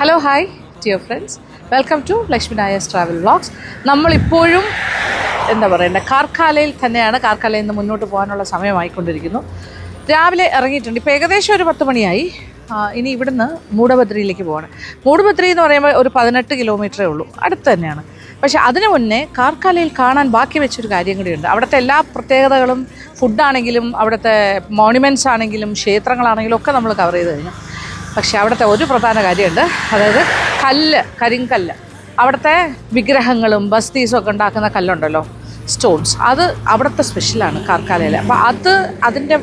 Hello hi dear friends, welcome to Lakshmi Nair's travel vlogs. നമ്മളിപ്പോഴും എന്താ പറയേണ്ടത്, കാർക്കാലയിൽ തന്നെയാണ്. കാർക്കാലയിൽ നിന്ന് മുന്നോട്ട് പോകാനുള്ള സമയമായിക്കൊണ്ടിരിക്കുന്നു. രാവിലെ ഇറങ്ങിയിട്ടുണ്ട്. ഇപ്പോൾ ഏകദേശം ഒരു 10 മണിയായി. ഇനി ഇവിടുന്ന് മൂഡബദ്രിയിലേക്ക് പോകണം. മൂഡബദ്രി എന്ന് പറയുമ്പോൾ ഒരു 18 കിലോമീറ്ററേ ഉള്ളൂ, അടുത്ത് തന്നെയാണ്. പക്ഷേ അതിനു മുന്നേ കാർക്കാലയിൽ കാണാൻ ബാക്കി വെച്ചൊരു കാര്യം കൂടിയുണ്ട്. അവിടുത്തെ എല്ലാ പ്രത്യേകതകളും, ഫുഡാണെങ്കിലും അവിടുത്തെ മോണുമെൻറ്റ്സ് ആണെങ്കിലും ക്ഷേത്രങ്ങളാണെങ്കിലും ഒക്കെ നമ്മൾ കവർ ചെയ്ത് കഴിഞ്ഞു. പക്ഷേ അവിടുത്തെ ഒരു പ്രധാന കാര്യമുണ്ട്, അതായത് കരിങ്കല്ല്. അവിടുത്തെ വിഗ്രഹങ്ങളും ബസ്തീസും ഒക്കെ ഉണ്ടാക്കുന്ന കല്ലുണ്ടല്ലോ, സ്റ്റോൺസ്, അത് അവിടുത്തെ സ്പെഷ്യലാണ് കാർക്കാലയിൽ. അപ്പോൾ അതിൻ്റെ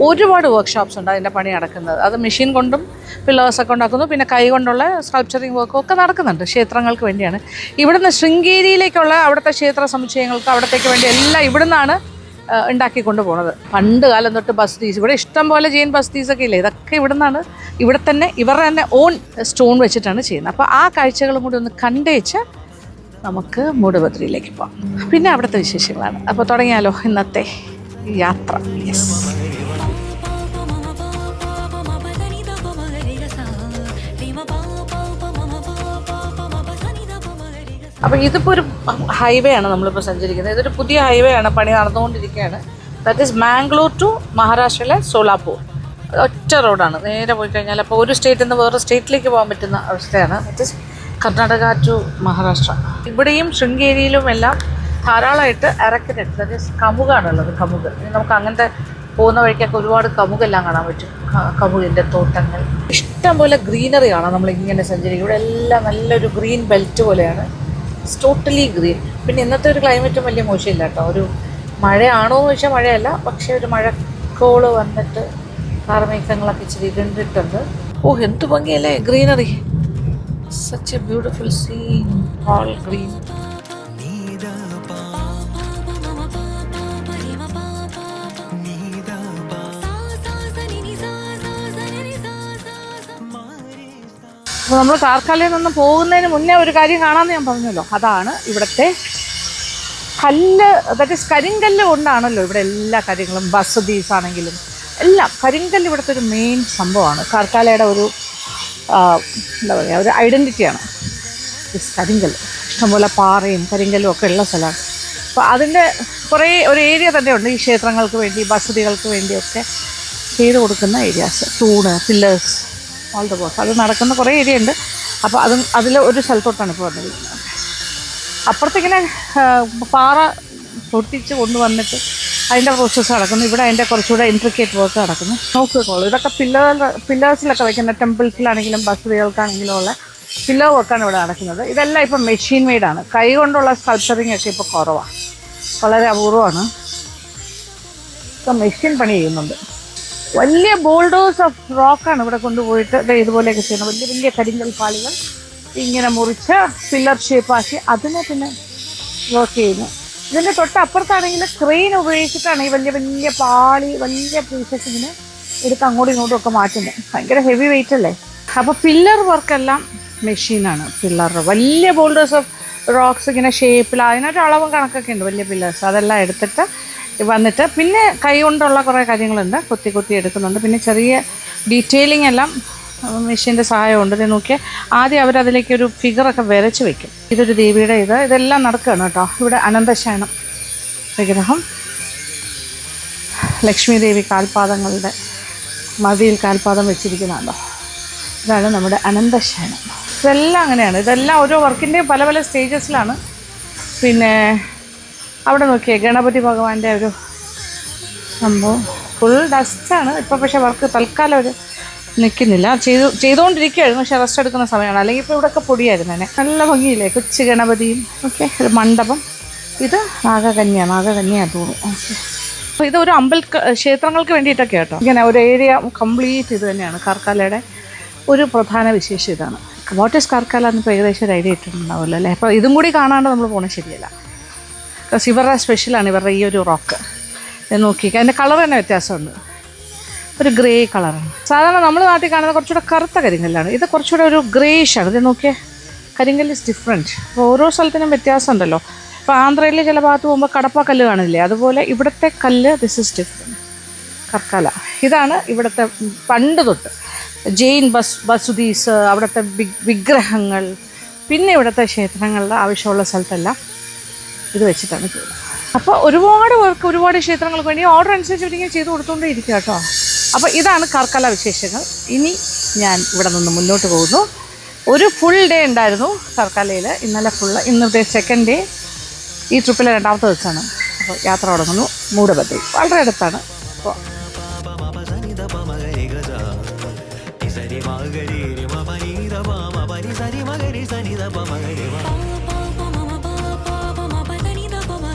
ഒരുപാട് വർക്ക്ഷോപ്സ് ഉണ്ട് അതിൻ്റെ പണി നടക്കുന്നത്. അത് മെഷീൻ കൊണ്ടും പില്ലേഴ്സൊക്കെ ഉണ്ടാക്കുന്നു, പിന്നെ കൈ കൊണ്ടുള്ള സ്കൾപ്ചറിങ് വർക്കും ഒക്കെ നടക്കുന്നുണ്ട്. ക്ഷേത്രങ്ങൾക്ക് വേണ്ടിയാണ്. ഇവിടുന്ന് ശൃംഗേരിയിലേക്കുള്ള അവിടുത്തെ ക്ഷേത്ര സമുച്ചയങ്ങൾക്ക് അവിടത്തേക്ക് വേണ്ടി എല്ലാം ഇവിടുന്നാണ് ഉണ്ടാക്കിക്കൊണ്ട് പോകുന്നത്. പണ്ട് കാലം തൊട്ട് ബസ്തീസ്, ഇവിടെ ഇഷ്ടം പോലെ ജെയിൻ ബസ്തീസൊക്കെ ഇല്ലേ, ഇതൊക്കെ ഇവിടുന്നാണ്. ഇവിടെ തന്നെ ഇവരുടെ തന്നെ ഓൺ സ്റ്റോൺ വെച്ചിട്ടാണ് ചെയ്യുന്നത്. അപ്പോൾ ആ കാഴ്ചകളും കൂടി ഒന്ന് കണ്ടേച്ച് നമുക്ക് മൂഡബദ്രിയിലേക്ക് പോകാം. പിന്നെ അവിടുത്തെ വിശേഷങ്ങളാണ്. അപ്പോൾ തുടങ്ങിയാലോ ഇന്നത്തെ യാത്ര. യെസ്, അപ്പോൾ ഇതിപ്പോൾ ഒരു ഹൈവേ ആണ് നമ്മളിപ്പോൾ സഞ്ചരിക്കുന്നത്. ഇതൊരു പുതിയ ഹൈവേ ആണ്, പണി നടന്നുകൊണ്ടിരിക്കുകയാണ്. ദാറ്റ് ഈസ് മാംഗ്ലൂർ ടു മഹാരാഷ്ട്രയിലെ സോലാപൂർ. ഒറ്റ റോഡാണ്, നേരെ പോയി കഴിഞ്ഞാൽ അപ്പോൾ ഒരു സ്റ്റേറ്റിൽ നിന്ന് വേറെ സ്റ്റേറ്റിലേക്ക് പോകാൻ പറ്റുന്ന അവസ്ഥയാണ്. That is Karnataka to Maharashtra. ഇവിടെയും ശൃംഗേരിയിലും എല്ലാം ധാരാളമായിട്ട് അരക്കിനെട്ട്, ദാറ്റ് ഈസ് കമുകാണുള്ളത്. കമുക് നമുക്ക് അങ്ങനത്തെ പോകുന്ന വഴിക്കൊക്കെ ഒരുപാട് കമുകെല്ലാം കാണാൻ പറ്റും. കമുകിൻ്റെ തോട്ടങ്ങൾ, ഇഷ്ടംപോലെ ഗ്രീനറി കാണാം നമ്മളിങ്ങനെ സഞ്ചരിക്കും. ഇവിടെ എല്ലാം നല്ലൊരു ഗ്രീൻ ബെൽറ്റ് പോലെയാണ്. It's totally green. പിന്നെ ഇന്നത്തെ ഒരു ക്ലൈമറ്റും വലിയ മോശമില്ല കേട്ടോ. ഒരു മഴയാണോ എന്ന് ചോദിച്ചാൽ മഴയല്ല, പക്ഷേ ഒരു മഴക്കോള് വന്നിട്ട് കാർമേഘങ്ങളൊക്കെ ഇച്ചിരി കണ്ടിട്ടുണ്ട്. ഓ, എന്ത് ഭംഗിയല്ലേ greenery. Such a beautiful scene, all green. അപ്പോൾ നമ്മൾ കാർക്കാലയിൽ നിന്ന് പോകുന്നതിന് മുന്നേ ഒരു കാര്യം കാണാമെന്ന് ഞാൻ പറഞ്ഞല്ലോ, അതാണ് ഇവിടുത്തെ കല്ല്. ദാറ്റ് ഈസ് കരിങ്കല്ല് കൊണ്ടാണല്ലോ ഇവിടെ എല്ലാ കാര്യങ്ങളും, ബസ്തീസ് ആണെങ്കിലും എല്ലാം. കരിങ്കല്ല് ഇവിടുത്തെ ഒരു മെയിൻ സംഭവമാണ്. കാർക്കാലയുടെ ഒരു എന്താ പറയുക, ഒരു ഐഡൻറ്റിറ്റിയാണ് കരിങ്കല്ല്. ഇഷ്ടംപോലെ പാറയും കരിങ്കല്ലും ഒക്കെ ഉള്ള സ്ഥലമാണ്. അപ്പോൾ അതിൻ്റെ കുറേ ഒരു ഏരിയ തന്നെയുണ്ട് ഈ ക്ഷേത്രങ്ങൾക്ക് വേണ്ടി, ബസ്തികൾക്ക് വേണ്ടിയൊക്കെ ചെയ്ത് കൊടുക്കുന്ന ഏരിയാസ്. തൂണ്, പില്ലേഴ്സ്, ഓൾ ദ ബോസ്, അത് നടക്കുന്ന കുറേ ഏരിയ ഉണ്ട്. അപ്പോൾ അതിൽ ഒരു സ്ഥലത്തോട്ടാണ് ഇപ്പോൾ വന്നിരിക്കുന്നത്. അപ്പുറത്തിങ്ങനെ പാറ പൊട്ടിച്ച് കൊണ്ടുവന്നിട്ട് അതിൻ്റെ പ്രോസസ്സ് നടക്കുന്നു. ഇവിടെ അതിൻ്റെ കുറച്ചുകൂടെ ഇൻട്രിക്കേറ്റ് വർക്ക് നടക്കുന്നു. നോക്കിക്കോളൂ, ഇതൊക്കെ പില്ലേഴ്സിലൊക്കെ വയ്ക്കുന്ന ടെമ്പിൾസിലാണെങ്കിലും ബസ്തികൾക്കാണെങ്കിലും ഉള്ള പില്ലർ വർക്കാണ് ഇവിടെ നടക്കുന്നത്. ഇതെല്ലാം ഇപ്പം മെഷീൻ മെയ്ഡാണ്. കൈ കൊണ്ടുള്ള സ്കൾപ്ചറിങ് ഒക്കെ ഇപ്പോൾ കുറവാണ്, വളരെ അപൂർവമാണ്. ഇപ്പം മെഷീൻ പണി ചെയ്യുന്നുണ്ട്. വലിയ ബോൾഡേഴ്സ് ഓഫ് റോക്കാണ് ഇവിടെ കൊണ്ടുപോയിട്ട് ഇതുപോലെയൊക്കെ ചെയ്യുന്നത്. വലിയ വലിയ കരിങ്കൽ പാളികൾ ഇങ്ങനെ മുറിച്ച് പില്ലർ ഷേപ്പാക്കി അതിനെ പിന്നെ വർക്ക് ചെയ്യുന്നു. ഇതിൻ്റെ തൊട്ടപ്പുറത്താണെങ്കിൽ ക്രെയിൻ ഉപയോഗിച്ചിട്ടാണ് ഈ വലിയ വലിയ പാളി, വലിയ പീസസ് ഇങ്ങനെ എടുത്ത് അങ്ങോട്ടും ഇങ്ങോട്ടും ഒക്കെ മാറ്റുന്നത്. ഭയങ്കര ഹെവി വെയിറ്റ് അല്ലേ. അപ്പോൾ പില്ലർ വർക്കെല്ലാം മെഷീനാണ്. പില്ലർ വലിയ ബോൾഡേഴ്സ് ഓഫ് റോക്സ് ഇങ്ങനെ ഷേപ്പിൽ, അതിനൊരു അളവും കണക്കൊക്കെ ഉണ്ട്. വലിയ പില്ലേഴ്സ് അതെല്ലാം എടുത്തിട്ട് വന്നിട്ട് പിന്നെ കൈ കൊണ്ടുള്ള കുറേ കാര്യങ്ങളുണ്ട്, കൊത്തി കൊത്തി എടുക്കുന്നുണ്ട്. പിന്നെ ചെറിയ ഡീറ്റെയിലിംഗ് എല്ലാം മെഷീൻ്റെ സഹായമുണ്ട്. ഇത് നോക്കിയാൽ ആദ്യം അവരതിലേക്കൊരു ഫിഗറൊക്കെ വരച്ച് വയ്ക്കും. ഇതൊരു ദേവിയുടെ ഇതെല്ലാം നടക്കുകയാണ് കേട്ടോ. ഇവിടെ അനന്തശയനം വിഗ്രഹം, ലക്ഷ്മി ദേവി കാൽപാദങ്ങളുടെ മതിയിൽ കാൽപാദം വെച്ചിരിക്കുന്നതാണല്ലോ. ഇതാണ് നമ്മുടെ അനന്തശയനം. ഇതെല്ലാം അങ്ങനെയാണ്. ഇതെല്ലാം ഓരോ വർക്കിൻ്റെയും പല പല സ്റ്റേജസിലാണ്. പിന്നെ അവിടെ നോക്കിയേ ഗണപതി ഭഗവാന്റെ ഒരു സംഭവം, ഫുൾ ഡസ്റ്റാണ് ഇപ്പോൾ. പക്ഷേ വർക്ക് തൽക്കാലം ഒരു നിൽക്കുന്നില്ല, ചെയ്തുകൊണ്ടിരിക്കുകയായിരുന്നു. പക്ഷേ റെസ്റ്റ് എടുക്കുന്ന സമയമാണ്, അല്ലെങ്കിൽ ഇപ്പോൾ ഇവിടെയൊക്കെ പൊടിയായിരുന്നു തന്നെ. നല്ല ഭംഗിയില്ലേ, കൊച്ചു ഗണപതിയും ഒക്കെ. ഒരു മണ്ഡപം, ഇത് നാഗകന്യ തോന്നുന്നു. ഓക്കെ, അപ്പോൾ ഇത് ഒരു ക്ഷേത്രങ്ങൾക്ക് വേണ്ടിയിട്ടൊക്കെ കേട്ടോ. ഇങ്ങനെ ഒരു ഏരിയ കംപ്ലീറ്റ് ഇത് തന്നെയാണ് കാർക്കാലയുടെ ഒരു പ്രധാന വിശേഷം. ഇതാണ് വാട്ട് ഈസ് കാർക്കാല എന്നിപ്പോൾ ഏകദേശം ഒരു ഐഡിയ ഇട്ടിട്ടുണ്ടാവുമല്ലോ അല്ലേ. അപ്പോൾ ഇതും കൂടി കാണാണ്ട് നമ്മൾ പോകുന്നത് ശരിയല്ല. ബിക്കോസ് ഇവരുടെ സ്പെഷ്യലാണ് ഇവരുടെ ഈ ഒരു റോക്ക്. നോക്കിക്കുക, അതിൻ്റെ കളർ തന്നെ വ്യത്യാസമുണ്ട്. ഒരു ഗ്രേ കളറാണ്. സാധാരണ നമ്മൾ നാട്ടിൽ കാണുന്നത് കുറച്ചുകൂടെ കറുത്ത കരിങ്കല്ലാണ്. ഇത് കുറച്ചുകൂടെ ഒരു ഗ്രേഷാണ്. ഇത് നോക്കിയാൽ കരിങ്കല്ല് ഇസ് ഡിഫറെൻറ്റ്. അപ്പോൾ ഓരോ സ്ഥലത്തിനും വ്യത്യാസം ഉണ്ടല്ലോ. ഇപ്പോൾ ആന്ധ്രയിൽ ചില ഭാഗത്ത് പോകുമ്പോൾ കടപ്പക്കല്ല് കാണില്ലേ, അതുപോലെ ഇവിടുത്തെ കല്ല് ദിസ് ഇസ് ഡിഫറെൻറ്റ്. കർക്കാല ഇതാണ് ഇവിടുത്തെ പണ്ട് തൊട്ട് ജെയിൻ ബസുദീസ്, അവിടുത്തെ വിഗ്രഹങ്ങൾ, പിന്നെ ഇവിടുത്തെ ക്ഷേത്രങ്ങളുടെ ആവശ്യമുള്ള സ്ഥലത്തെല്ലാം ഇത് വെച്ചിട്ടാണ് ചെയ്യുന്നത്. അപ്പോൾ ഒരുപാട് പേർക്ക് ഒരുപാട് ക്ഷേത്രങ്ങൾക്ക് വേണ്ടി ഓർഡർ അനുസരിച്ച് ഇവരിങ്ങനെ ചെയ്ത് കൊടുത്തുകൊണ്ടേ ഇരിക്കുക കേട്ടോ. അപ്പോൾ ഇതാണ് കാർക്കല വിശേഷങ്ങൾ. ഇനി ഞാൻ ഇവിടെ നിന്ന് മുന്നോട്ട് പോകുന്നു. ഒരു ഫുൾ ഡേ ഉണ്ടായിരുന്നു കാർക്കലയിൽ, ഇന്നലെ ഫുള്ള്, ഇന്നത്തെ സെക്കൻഡ് ഡേ, ഈ ട്രിപ്പിലെ രണ്ടാമത്തെ ദിവസമാണ്. അപ്പോൾ യാത്ര തുടങ്ങുന്നു. മൂഡബദ്രി വളരെ അടുത്താണ്. അപ്പോൾ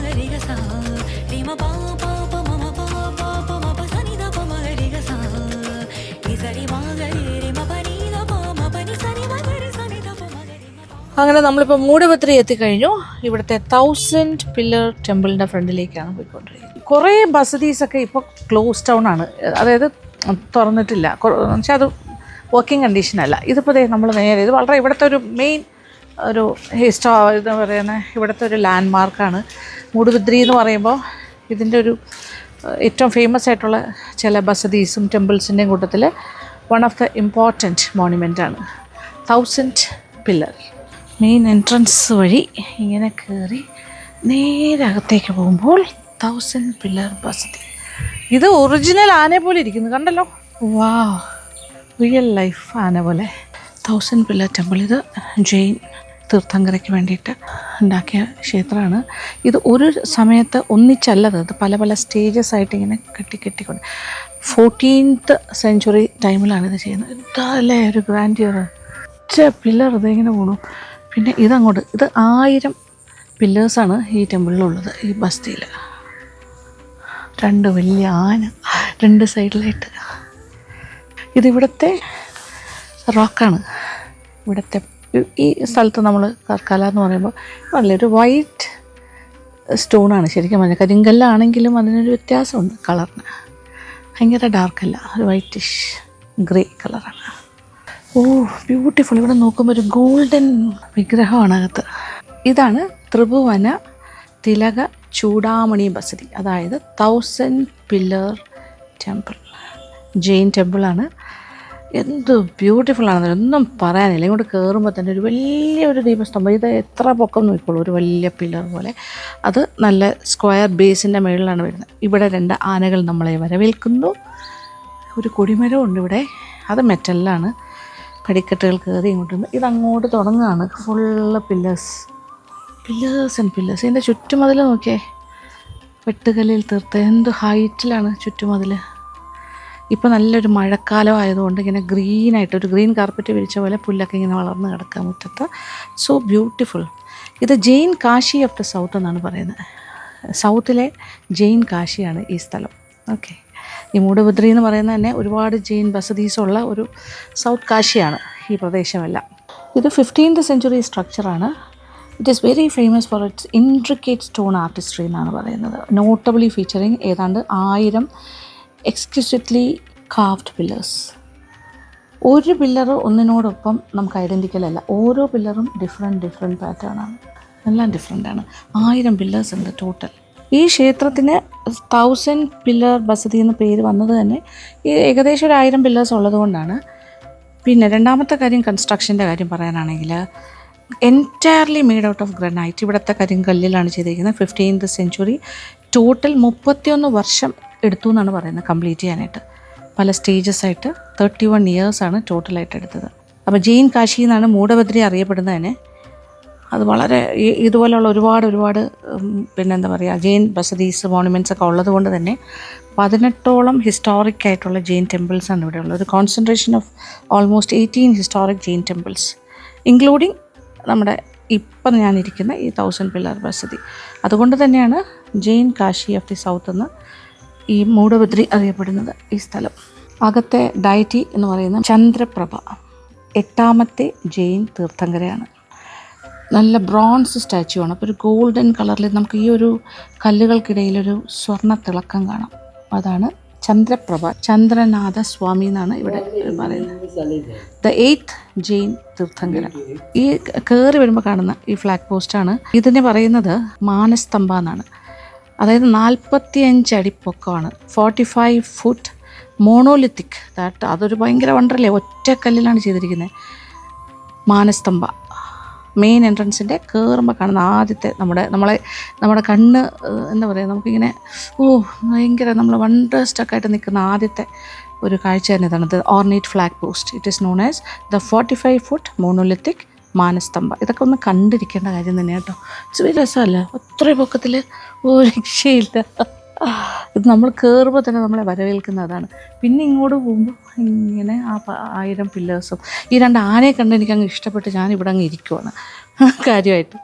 അങ്ങനെ നമ്മളിപ്പോൾ മൂഡബദ്രി എത്തിക്കഴിഞ്ഞു. ഇവിടുത്തെ 1000 പില്ലർ ടെമ്പിളിൻ്റെ ഫ്രണ്ടിലേക്കാണ് പോയിക്കൊണ്ടിരിക്കുന്നത്. കുറേ ബസദീസൊക്കെ ഇപ്പോൾ ക്ലോസ് ഡൗൺ ആണ്, അതായത് തുറന്നിട്ടില്ല. എന്നുവെച്ചാൽ അത് വർക്കിംഗ് കണ്ടീഷനല്ല. ഇതിപ്പോൾ നമ്മൾ നേരെ, ഇത് വളരെ ഇവിടുത്തെ ഒരു മെയിൻ ഒരു എന്താ പറയുന്നത്, ഇവിടുത്തെ ഒരു ലാൻഡ് മാർക്കാണ് മൂഡബദ്രി എന്ന് പറയുമ്പോൾ. ഇതിൻ്റെ ഒരു ഏറ്റവും ഫേമസ് ആയിട്ടുള്ള ചില ബസദീസും ടെമ്പിൾസിൻ്റെയും കൂട്ടത്തിൽ വൺ ഓഫ് ദ ഇമ്പോർട്ടൻറ്റ് മോണുമെൻ്റാണ് 1000 പില്ലർ. മെയിൻ എൻട്രൻസ് വഴി ഇങ്ങനെ കയറി നേരെ അകത്തേക്ക് പോകുമ്പോൾ 1000 പില്ലർ ബസദി. ഇത് ഒറിജിനൽ ആനയെ പോലെ ഇരിക്കുന്നു, കണ്ടല്ലോ. വാവ്, റിയൽ ലൈഫ് ആന പോലെ. 1000 പില്ലർ ടെമ്പിൾ. ഇത് ജെയിൻ തീർത്ഥങ്കരയ്ക്ക് വേണ്ടിയിട്ട് ഉണ്ടാക്കിയ ക്ഷേത്രമാണ്. ഇത് ഒരു സമയത്ത് ഒന്നിച്ചല്ലത്, ഇത് പല പല സ്റ്റേജസ് ആയിട്ട് ഇങ്ങനെ കെട്ടിക്കൊണ്ട് 14th സെഞ്ച്വറി ടൈമിലാണ് ഇത് ചെയ്യുന്നത്. ഇതല്ലേ ഒരു ഗ്രാൻഡിയർ. പില്ലർ ഇതിങ്ങനെ പോണു. പിന്നെ ഇതങ്ങോട്ട്, ഇത് 1000 പില്ലേഴ്സാണ് ഈ ടെമ്പിളിലുള്ളത്. ഈ ബസ്തിയിൽ 2 വലിയ ആന 2 സൈഡിലായിട്ട്. ഇതിവിടുത്തെ റോക്കാണ്. ഇവിടുത്തെ ഈ സ്ഥലത്ത് നമ്മൾ കാർക്കല എന്ന് പറയുമ്പോൾ നല്ലൊരു വൈറ്റ് സ്റ്റോണാണ് ശരിക്കും പറഞ്ഞാൽ. കരിങ്കല്ലാണെങ്കിലും അതിനൊരു വ്യത്യാസമുണ്ട് കളറിന്. ഭയങ്കര ഡാർക്കല്ല, ഒരു വൈറ്റിഷ് ഗ്രേ കളറാണ്. ഓ ബ്യൂട്ടിഫുൾ. ഇവിടെ നോക്കുമ്പോൾ ഒരു ഗോൾഡൻ വിഗ്രഹമാണ് അകത്ത്. ഇതാണ് ത്രിഭുവന തിലക ചൂടാമണി ബസദി, അതായത് 1000 പില്ലർ ടെമ്പിൾ, ജെയിൻ ടെമ്പിളാണ്. എന്ത് ബ്യൂട്ടിഫുള്ളാണ്, ഒന്നും പറയാനില്ല. ഇങ്ങോട്ട് കയറുമ്പോൾ തന്നെ ഒരു വലിയൊരു ദീപസ്തംഭം. ഇത് എത്ര പൊക്കം നോക്കിക്കോളൂ, ഒരു വലിയ പില്ലർ പോലെ. അത് നല്ല സ്ക്വയർ ബേസിൻ്റെ മുകളിലാണ് വരുന്നത്. ഇവിടെ 2 ആനകൾ നമ്മളെ വരവേൽക്കുന്നു. ഒരു കൊടിമരമുണ്ട് ഇവിടെ, അത് മെറ്റലിലാണ്. പടിക്കെട്ടുകൾ കയറി ഇങ്ങോട്ട് ഇതങ്ങോട്ട് തുടങ്ങുകയാണ്. Full pillars and pillars. ഇതിൻ്റെ ചുറ്റുമതിൽ നോക്കിയേ, വെട്ടുകല്ലിൽ തീർത്ത് എന്ത് ഹൈറ്റിലാണ് ചുറ്റുമതിൽ. ഇപ്പോൾ നല്ലൊരു മഴക്കാലം ആയതുകൊണ്ട് ഇങ്ങനെ ഗ്രീനായിട്ട് ഒരു ഗ്രീൻ കാർപ്പറ്റ് വിരിച്ച പോലെ പുല്ലൊക്കെ ഇങ്ങനെ വളർന്ന് കിടക്കുക മുറ്റത്ത്. So beautiful. ഇത് Jain Kashi of the south എന്നാണ് പറയുന്നത്. സൗത്തിലെ ജെയിൻ കാശിയാണ് ഈ സ്ഥലം. ഓക്കെ, ഈ മൂഡബദ്രി എന്ന് പറയുന്നത് തന്നെ ഒരുപാട് ജെയിൻ ബസദീസുള്ള ഒരു സൗത്ത് കാശിയാണ് ഈ പ്രദേശമെല്ലാം. ഇത് 15th സെഞ്ച്വറി സ്ട്രക്ചറാണ്. It is very famous for its intricate stone artistry എന്നാണ് പറയുന്നത്. നോട്ടബിളി ഫീച്ചറിങ് ഏതാണ്ട് 1000 എക്സ്ക്യൂസിറ്റ്ലി കാർവ്ഡ് പില്ലേഴ്സ്. ഒരു പില്ലർ ഒന്നിനോടൊപ്പം നമുക്ക് ഐഡൻറ്റിക്കൽ അല്ല, ഓരോ പില്ലറും ഡിഫറെൻറ്റ് പാറ്റേണാണ്, എല്ലാം ഡിഫറെൻ്റാണ്. 1000 പില്ലേഴ്സ് ഉണ്ട് ടോട്ടൽ. ഈ ക്ഷേത്രത്തിന് 1000 പില്ലർ ബസദി എന്ന പേര് വന്നത് തന്നെ ഈ ഏകദേശം ഒരു 1000 പില്ലേഴ്സ് ഉള്ളത് കൊണ്ടാണ്. പിന്നെ രണ്ടാമത്തെ കാര്യം, കൺസ്ട്രക്ഷൻ്റെ കാര്യം പറയാനാണെങ്കിൽ entirely made out of granite. ഇവിടുത്തെ കരിങ്കല്ലിലാണ് ചെയ്തിരിക്കുന്നത്. 15th century. ടോട്ടൽ 31 വർഷം എടുത്തു എന്നാണ് പറയുന്നത് കംപ്ലീറ്റ് ചെയ്യാനായിട്ട്. പല സ്റ്റേജസ് ആയിട്ട് 31 ഇയേഴ്സാണ് ടോട്ടലായിട്ട് എടുത്തത്. അപ്പോൾ ജെയിൻ കാശി എന്നാണ് മൂഡബദ്രി അറിയപ്പെടുന്നത് തന്നെ. അത് വളരെ ഇതുപോലെയുള്ള ഒരുപാട് പിന്നെന്താ പറയുക, ജെയിൻ ബസദീസ് മോണുമെൻറ്റ്സ് ഒക്കെ ഉള്ളത് കൊണ്ട് തന്നെ 18ഓളം ഹിസ്റ്റോറിക് ആയിട്ടുള്ള ജെയിൻ ടെമ്പിൾസാണ് ഇവിടെ ഉള്ളത്. ഒരു concentration of almost 18 historic Jain temples, including നമ്മുടെ ഇപ്പം ഞാനിരിക്കുന്ന ഈ 1000 പില്ലർ ബസദി. അതുകൊണ്ട് തന്നെയാണ് Jain Kashi of the south എന്ന് ഈ മൂഡബദ്രി അറിയപ്പെടുന്നത് ഈ സ്ഥലം. അകത്തെ ഡയറ്റി എന്ന് പറയുന്നത് ചന്ദ്രപ്രഭ, 8ാമത്തെ ജെയിൻ തീർത്ഥങ്കരയാണ്. നല്ല ബ്രോൺസ് സ്റ്റാച്ചു ആണ്. അപ്പോൾ ഒരു ഗോൾഡൻ കളറിൽ നമുക്ക് ഈ ഒരു കല്ലുകൾക്കിടയിലൊരു സ്വർണ്ണ തിളക്കം കാണാം. അതാണ് ചന്ദ്രപ്രഭ. ചന്ദ്രനാഥ സ്വാമി എന്നാണ് ഇവിടെ പറയുന്നത്. The 8th Jain Tirthankara. ഈ കയറി വരുമ്പോൾ കാണുന്ന ഈ ഫ്ലാഗ് പോസ്റ്റാണ്. ഇതിനെ പറയുന്നത് മാനസ്തംഭ എന്നാണ്. അതായത് 45 അടി പൊക്കമാണ്, 45 ഫുട്ട് മോണോലിത്തിക് അതൊരു ഭയങ്കര വണ്ടറല്ലേ, ഒറ്റ കല്ലിലാണ് ചെയ്തിരിക്കുന്നത്. മാനസ്തംഭ മെയിൻ എൻട്രൻസിൻ്റെ കയറുമ്പോൾ കാണുന്ന ആദ്യത്തെ നമ്മുടെ കണ്ണ് എന്താ പറയുക, നമുക്കിങ്ങനെ ഭയങ്കര നമ്മൾ വണ്ടർസ്റ്റക്കായിട്ട് നിൽക്കുന്ന ആദ്യത്തെ ഒരു കാഴ്ച തന്നെ ഇതാണ്. The ornate flag post, it is known as the 45 foot monolithic Manastambha. ഇതൊക്കെ ഒന്ന് കണ്ടിരിക്കേണ്ട കാര്യം തന്നെയാണ് കേട്ടോ. ഇറ്റ്സ് വെരി രസമല്ല, അത്ര പൊക്കത്തിൽ ഒരു രക്ഷയില്ല. ഇത് നമ്മൾ കയറുമ്പോൾ തന്നെ നമ്മളെ വരവേൽക്കുന്നതാണ്. പിന്നെ ഇങ്ങോട്ട് പോകുമ്പോൾ ഇങ്ങനെ ആ 1000 പില്ലേഴ്സും ഈ 2 ആനയെ കണ്ട് എനിക്കങ്ങ് ഇഷ്ടപ്പെട്ട് ഞാനിവിടെ അങ്ങ് ഇരിക്കുവാണ് കാര്യമായിട്ട്.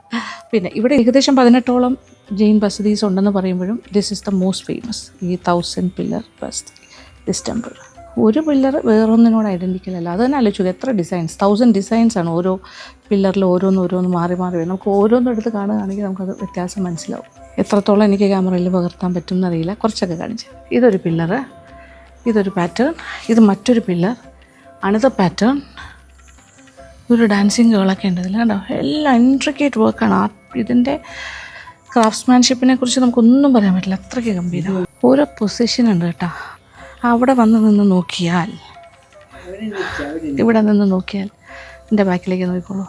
പിന്നെ ഇവിടെ ഏകദേശം 18ഓളം ജെയിൻ ബസദീസ് ഉണ്ടെന്ന് പറയുമ്പോഴും this is the most famous, ഈ 1000 pillar ബസദി, ദിസ് ടെമ്പിൾ. ഒരു പില്ലർ വേറൊന്നിനോട് ഐഡൻറ്റിക്കൽ അല്ല. അത് തന്നെ ആലോചിച്ചു, എത്ര ഡിസൈൻസ്, 1000 ഡിസൈൻസാണ് ഓരോ പില്ലറിൽ ഓരോന്ന് മാറി വരും. നമുക്ക് ഓരോന്നും എടുത്ത് കാണുകയാണെങ്കിൽ നമുക്കത് വ്യത്യാസം മനസ്സിലാവും. എത്രത്തോളം എനിക്ക് ക്യാമറയിൽ പകർത്താൻ പറ്റും എന്നറിയില്ല, കുറച്ചൊക്കെ കാണിച്ച്. ഇതൊരു പില്ലറ്, ഇതൊരു പാറ്റേൺ, ഇത് മറ്റൊരു പില്ലർ, അനദർ പാറ്റേൺ. ഒരു ഡാൻസിങ് ഗേളൊക്കെ ഉണ്ട് ഇതിൽ കണ്ടോ. എല്ലാം ഇൻട്രിക്കേറ്റ് വർക്കാണ്. ഇതിൻ്റെ ക്രാഫ്റ്റ്സ്മാൻഷിപ്പിനെ കുറിച്ച് നമുക്കൊന്നും പറയാൻ പറ്റില്ല, അത്രയ്ക്ക് ഗംഭീരം. ഓരോ പൊസിഷൻ ഉണ്ട് കേട്ടോ. അവിടെ നിന്ന് നോക്കിയാൽ, ഇവിടെ നിന്ന് നോക്കിയാൽ എൻ്റെ ബാക്കിലേക്ക് നോക്കിക്കോളൂ.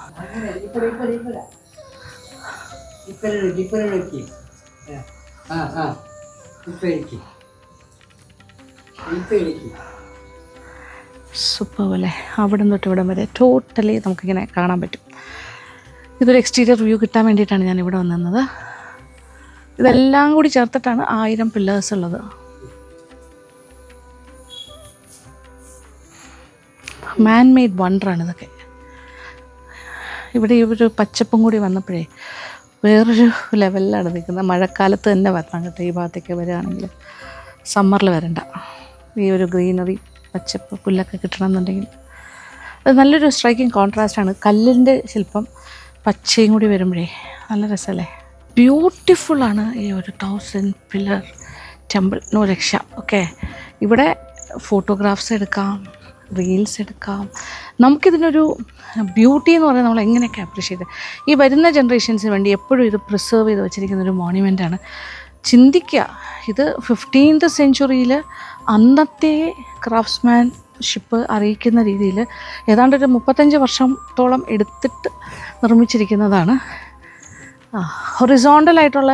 സൂപ്പർ പോലെ അവിടെ തൊട്ട് ഇവിടം വരെ ടോട്ടലി നമുക്കിങ്ങനെ കാണാൻ പറ്റും. ഇതൊരു എക്സ്റ്റീരിയർ വ്യൂ കിട്ടാൻ വേണ്ടിയിട്ടാണ് ഞാൻ ഇവിടെ വന്നത്. ഇതെല്ലാം കൂടി ചേർത്തിട്ടാണ് 1000 പില്ലേഴ്സ് ഉള്ളത്. മാൻ മെയ്ഡ് വണ്ടറാണ് ഇതൊക്കെ. ഇവിടെ ഈ ഒരു പച്ചപ്പും കൂടി വന്നപ്പോഴേ വേറൊരു ലെവലിലാണ് നിൽക്കുന്നത്. മഴക്കാലത്ത് തന്നെ വരണം കേട്ടോ ഈ ഭാഗത്തേക്ക് വരികയാണെങ്കിൽ, സമ്മറിൽ വരണ്ട. ഈ ഒരു ഗ്രീനറി പച്ചപ്പ് പുല്ലൊക്കെ കിട്ടണമെന്നുണ്ടെങ്കിൽ അത് നല്ലൊരു സ്ട്രൈക്കിംഗ് കോൺട്രാസ്റ്റാണ്. കല്ലിൻ്റെ ശില്പം പച്ചയും കൂടി വരുമ്പോഴേ നല്ല രസമല്ലേ. ബ്യൂട്ടിഫുള്ളാണ് ഈ ഒരു 1000 pillar ടെമ്പിൾ, നോ രക്ഷ. ഓക്കെ, ഇവിടെ ഫോട്ടോഗ്രാഫ്സ് എടുക്കാം, റീൽസ് എടുക്കാം. നമുക്കിതിനൊരു ബ്യൂട്ടി എന്ന് പറയുന്നത് നമ്മൾ എങ്ങനെയൊക്കെ അപ്രീഷിയേറ്റ് ഈ വരുന്ന ജനറേഷൻസിന് വേണ്ടി എപ്പോഴും ഇത് പ്രിസർവ് ചെയ്ത് വെച്ചിരിക്കുന്നൊരു മോണ്യുമെൻ്റാണ്. ചിന്തിക്കുക, ഇത് 15th century അന്നത്തെ ക്രാഫ്റ്റ്സ്മാൻഷിപ്പ് അറിയിക്കുന്ന രീതിയിൽ ഏതാണ്ടൊരു 35 വർഷത്തോളം എടുത്തിട്ട് നിർമ്മിച്ചിരിക്കുന്നതാണ്. ഹൊറിസോണ്ടലായിട്ടുള്ള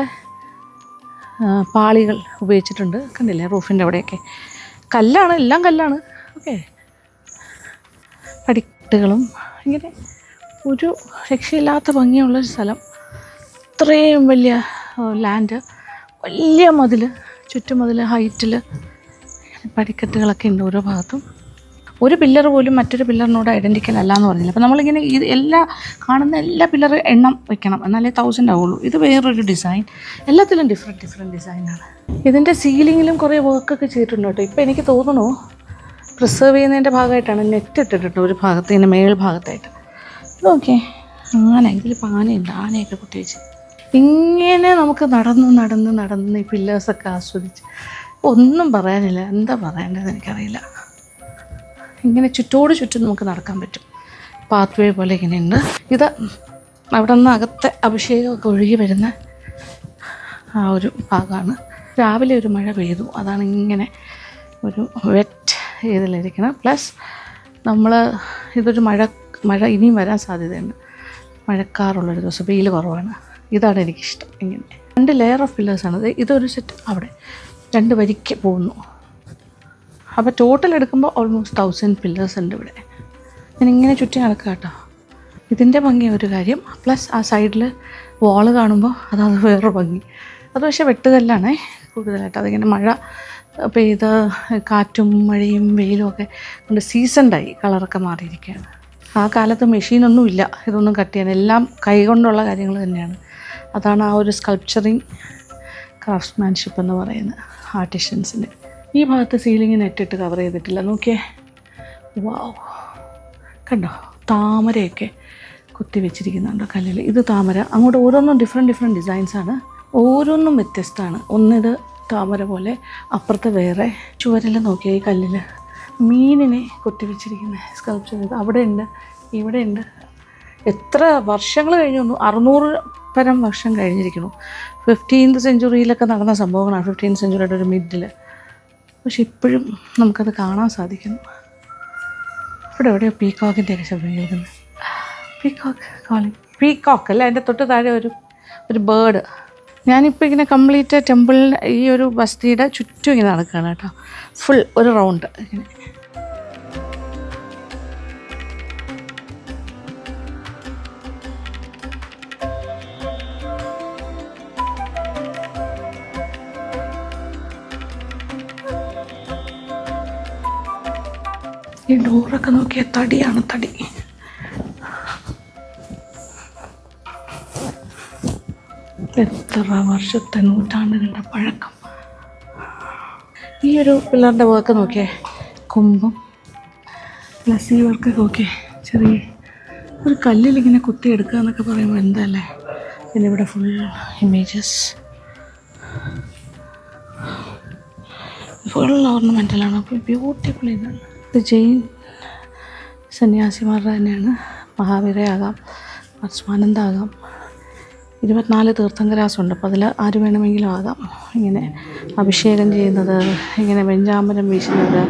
പാളികൾ ഉപയോഗിച്ചിട്ടുണ്ട്, കണ്ടില്ലേ റൂഫിൻ്റെ അവിടെയൊക്കെ. കല്ലാണ്, എല്ലാം കല്ലാണ്. ഓക്കെ, പടിക്കെട്ടുകളും ഇങ്ങനെ ഒരു രക്ഷയില്ലാത്ത ഭംഗിയുള്ളൊരു സ്ഥലം. ഇത്രയും വലിയ ലാൻഡ്, വലിയ മതിൽ, ചുറ്റുമതിൽ ഹൈറ്റിൽ പടിക്കെട്ടുകളൊക്കെ ഉണ്ട് ഓരോ ഭാഗത്തും. ഒരു പില്ലർ പോലും മറ്റൊരു പില്ലറിനോട് ഐഡൻറ്റിക്കൽ അല്ല എന്ന് പറഞ്ഞില്ല. അപ്പോൾ നമ്മളിങ്ങനെ ഇത് കാണുന്ന എല്ലാ പില്ലർ എണ്ണം വെക്കണം, എന്നാലേ 1000 ആവുള്ളൂ. ഇത് വേറൊരു ഡിസൈൻ, എല്ലാത്തിലും ഡിഫറെൻറ്റ് ഡിസൈനാണ്. ഇതിൻ്റെ സീലിങ്ങിലും കുറേ വർക്കൊക്കെ ചെയ്തിട്ടുണ്ട് കേട്ടോ. ഇപ്പോൾ എനിക്ക് തോന്നുന്നു പ്രിസർവ് ചെയ്യുന്നതിൻ്റെ ഭാഗമായിട്ടാണ് നെറ്റ് ഇട്ടിട്ടുണ്ട് ഒരു ഭാഗത്ത്, ഇതിൻ്റെ മേൽ ഭാഗത്തായിട്ട്. ഓക്കെ, ഇതിലിപ്പോൾ ആനയുണ്ട്, ആനയൊക്കെ കുത്തി വെച്ച് ഇങ്ങനെ നമുക്ക് നടന്ന് ഈ പില്ലേഴ്സൊക്കെ ആസ്വദിച്ച് ഒന്നും പറയാനില്ല. എന്താ പറയേണ്ടതെന്ന് എനിക്കറിയില്ല. ഇങ്ങനെ ചുറ്റും നമുക്ക് നടക്കാൻ പറ്റും. പാത്ത് വേ പോലെ ഇങ്ങനെയുണ്ട്. ഇത് അവിടെ നിന്ന് അകത്തെ അഭിഷേകമൊക്കെ ഒഴുകി വരുന്ന ആ ഒരു ഭാഗമാണ്. രാവിലെ ഒരു മഴ പെയ്തു, അതാണ് ഇങ്ങനെ ഒരു വെറ്റ് ഇതിലിരിക്കണം. പ്ലസ് ഇതൊരു മഴ ഇനിയും വരാൻ സാധ്യതയുണ്ട്. മഴക്കാറുള്ളൊരു ദിവസം, വെയിൽ കുറവാണ്. ഇതാണ് എനിക്കിഷ്ടം. ഇങ്ങനെ 2 ലെയർ ഓഫ് പില്ലേഴ്സാണ്. ഇതൊരു സെറ്റ് അവിടെ 2 വരിക്ക് പോകുന്നു. അപ്പോൾ ടോട്ടൽ എടുക്കുമ്പോൾ ഓൾമോസ്റ്റ് 1000 പില്ലേഴ്സ് ഉണ്ട് ഇവിടെ. ഞാനിങ്ങനെ ചുറ്റി നടക്കുക കേട്ടോ. ഇതിൻ്റെ ഭംഗി ഒരു കാര്യം, പ്ലസ് ആ സൈഡിൽ വാള് കാണുമ്പോൾ അത് വേറൊരു ഭംഗി. അത് പക്ഷേ വെട്ടുകല്ലാണേ കൂടുതലായിട്ട്. അതിങ്ങനെ മഴ പെയ്ത് കാറ്റും മഴയും വെയിലും ഒക്കെ കൊണ്ട് സീസൺഡായി, കളറൊക്കെ മാറിയിരിക്കുകയാണ്. ആ കാലത്ത് മെഷീനൊന്നും ഇല്ല ഇതൊന്നും കട്ട് ചെയ്യാൻ, എല്ലാം കൈകൊണ്ടുള്ള കാര്യങ്ങൾ തന്നെയാണ്. അതാണ് ആ ഒരു സ്കൾപ്ചറിങ് ക്രാഫ്റ്റ്സ്മാൻഷിപ്പ് എന്ന് പറയുന്നത് ആർട്ടിഷ്യൻസിൻ്റെ. ഈ ഭാഗത്ത് സീലിംഗ് നെറ്റിട്ട് കവർ ചെയ്തിട്ടില്ല. നോക്കിയേ, വാവ്, കണ്ടോ താമരയൊക്കെ കുത്തി വെച്ചിരിക്കുന്നുണ്ടോ കല്ലിൽ. ഇത് താമര, അങ്ങോട്ട് ഓരോന്നും ഡിഫറെൻറ്റ് ഡിസൈൻസാണ്, ഓരോന്നും വ്യത്യസ്തമാണ്. ഒന്നിത് താമര പോലെ, അപ്പുറത്ത് വേറെ. ചുവരിൽ നോക്കിയാൽ ഈ കല്ലിൽ മീനിനെ കുത്തി വെച്ചിരിക്കുന്ന സ്കൾപ്ചർ ചെയ്ത് അവിടെ ഉണ്ട്, ഇവിടെ ഉണ്ട്. എത്ര വർഷങ്ങൾ കഴിഞ്ഞു, 600 പരം വർഷം കഴിഞ്ഞിരിക്കുന്നു. 15th century നടന്ന സംഭവങ്ങളാണ്. 15th century ഒരു മിഡിൽ പക്ഷെ ഇപ്പോഴും നമുക്കത് കാണാൻ സാധിക്കുന്നു. ഇവിടെ എവിടെയോ പീക്കോക്കിൻ്റെയൊക്കെ ശബ്ദം കേൾക്കുന്നത്. പീക്കോക്ക് കോളിംഗ്, പീക്കോക്ക് അല്ല, അതിൻ്റെ തൊട്ട് താഴെ ഒരു ബേർഡ്. ഞാനിപ്പോൾ ഇങ്ങനെ കംപ്ലീറ്റ് ടെമ്പിളിൻ്റെ ഈ ഒരു ബസ്തിയുടെ ചുറ്റും ഇങ്ങനെ നടക്കുകയാണ് കേട്ടോ, ഫുൾ ഒരു റൗണ്ട് ഇങ്ങനെ. ഈ ഡോറൊക്കെ നോക്കിയാൽ തടിയാണ്, തടി. എത്ര വർഷത്തെ, നൂറ്റാണ്ടുകളുടെ പഴക്കം. ഈ ഒരു പിള്ളേരുടെ വർക്ക് നോക്കിയേ, കുമ്പം പ്ലസ് ഈ വർക്കൊക്കെ നോക്കിയേ, ചെറിയ ഒരു കല്ലിലിങ്ങനെ കുത്തിയെടുക്കുക എന്നൊക്കെ പറയുമ്പോൾ എന്തല്ലേ. പിന്നെ ഇവിടെ ഫുൾ ഇമേജസ്, ഫുൾ ഓർണമെൻ്റലാണ്. അപ്പോൾ ബ്യൂട്ടിഫുൾ ഇതാണ്. ഇത് ജെയിൻ സന്യാസിമാരുടെ തന്നെയാണ്. മഹാവീരയാകാം, പരമാനന്ദാകാം, 24 തീർത്ഥങ്കരാസുണ്ട്. അപ്പോൾ അതിൽ ആര് വേണമെങ്കിലും ആകാം. ഇങ്ങനെ അഭിഷേകം ചെയ്യുന്നത്, ഇങ്ങനെ വെഞ്ചാമ്പരം വീശുന്നത്,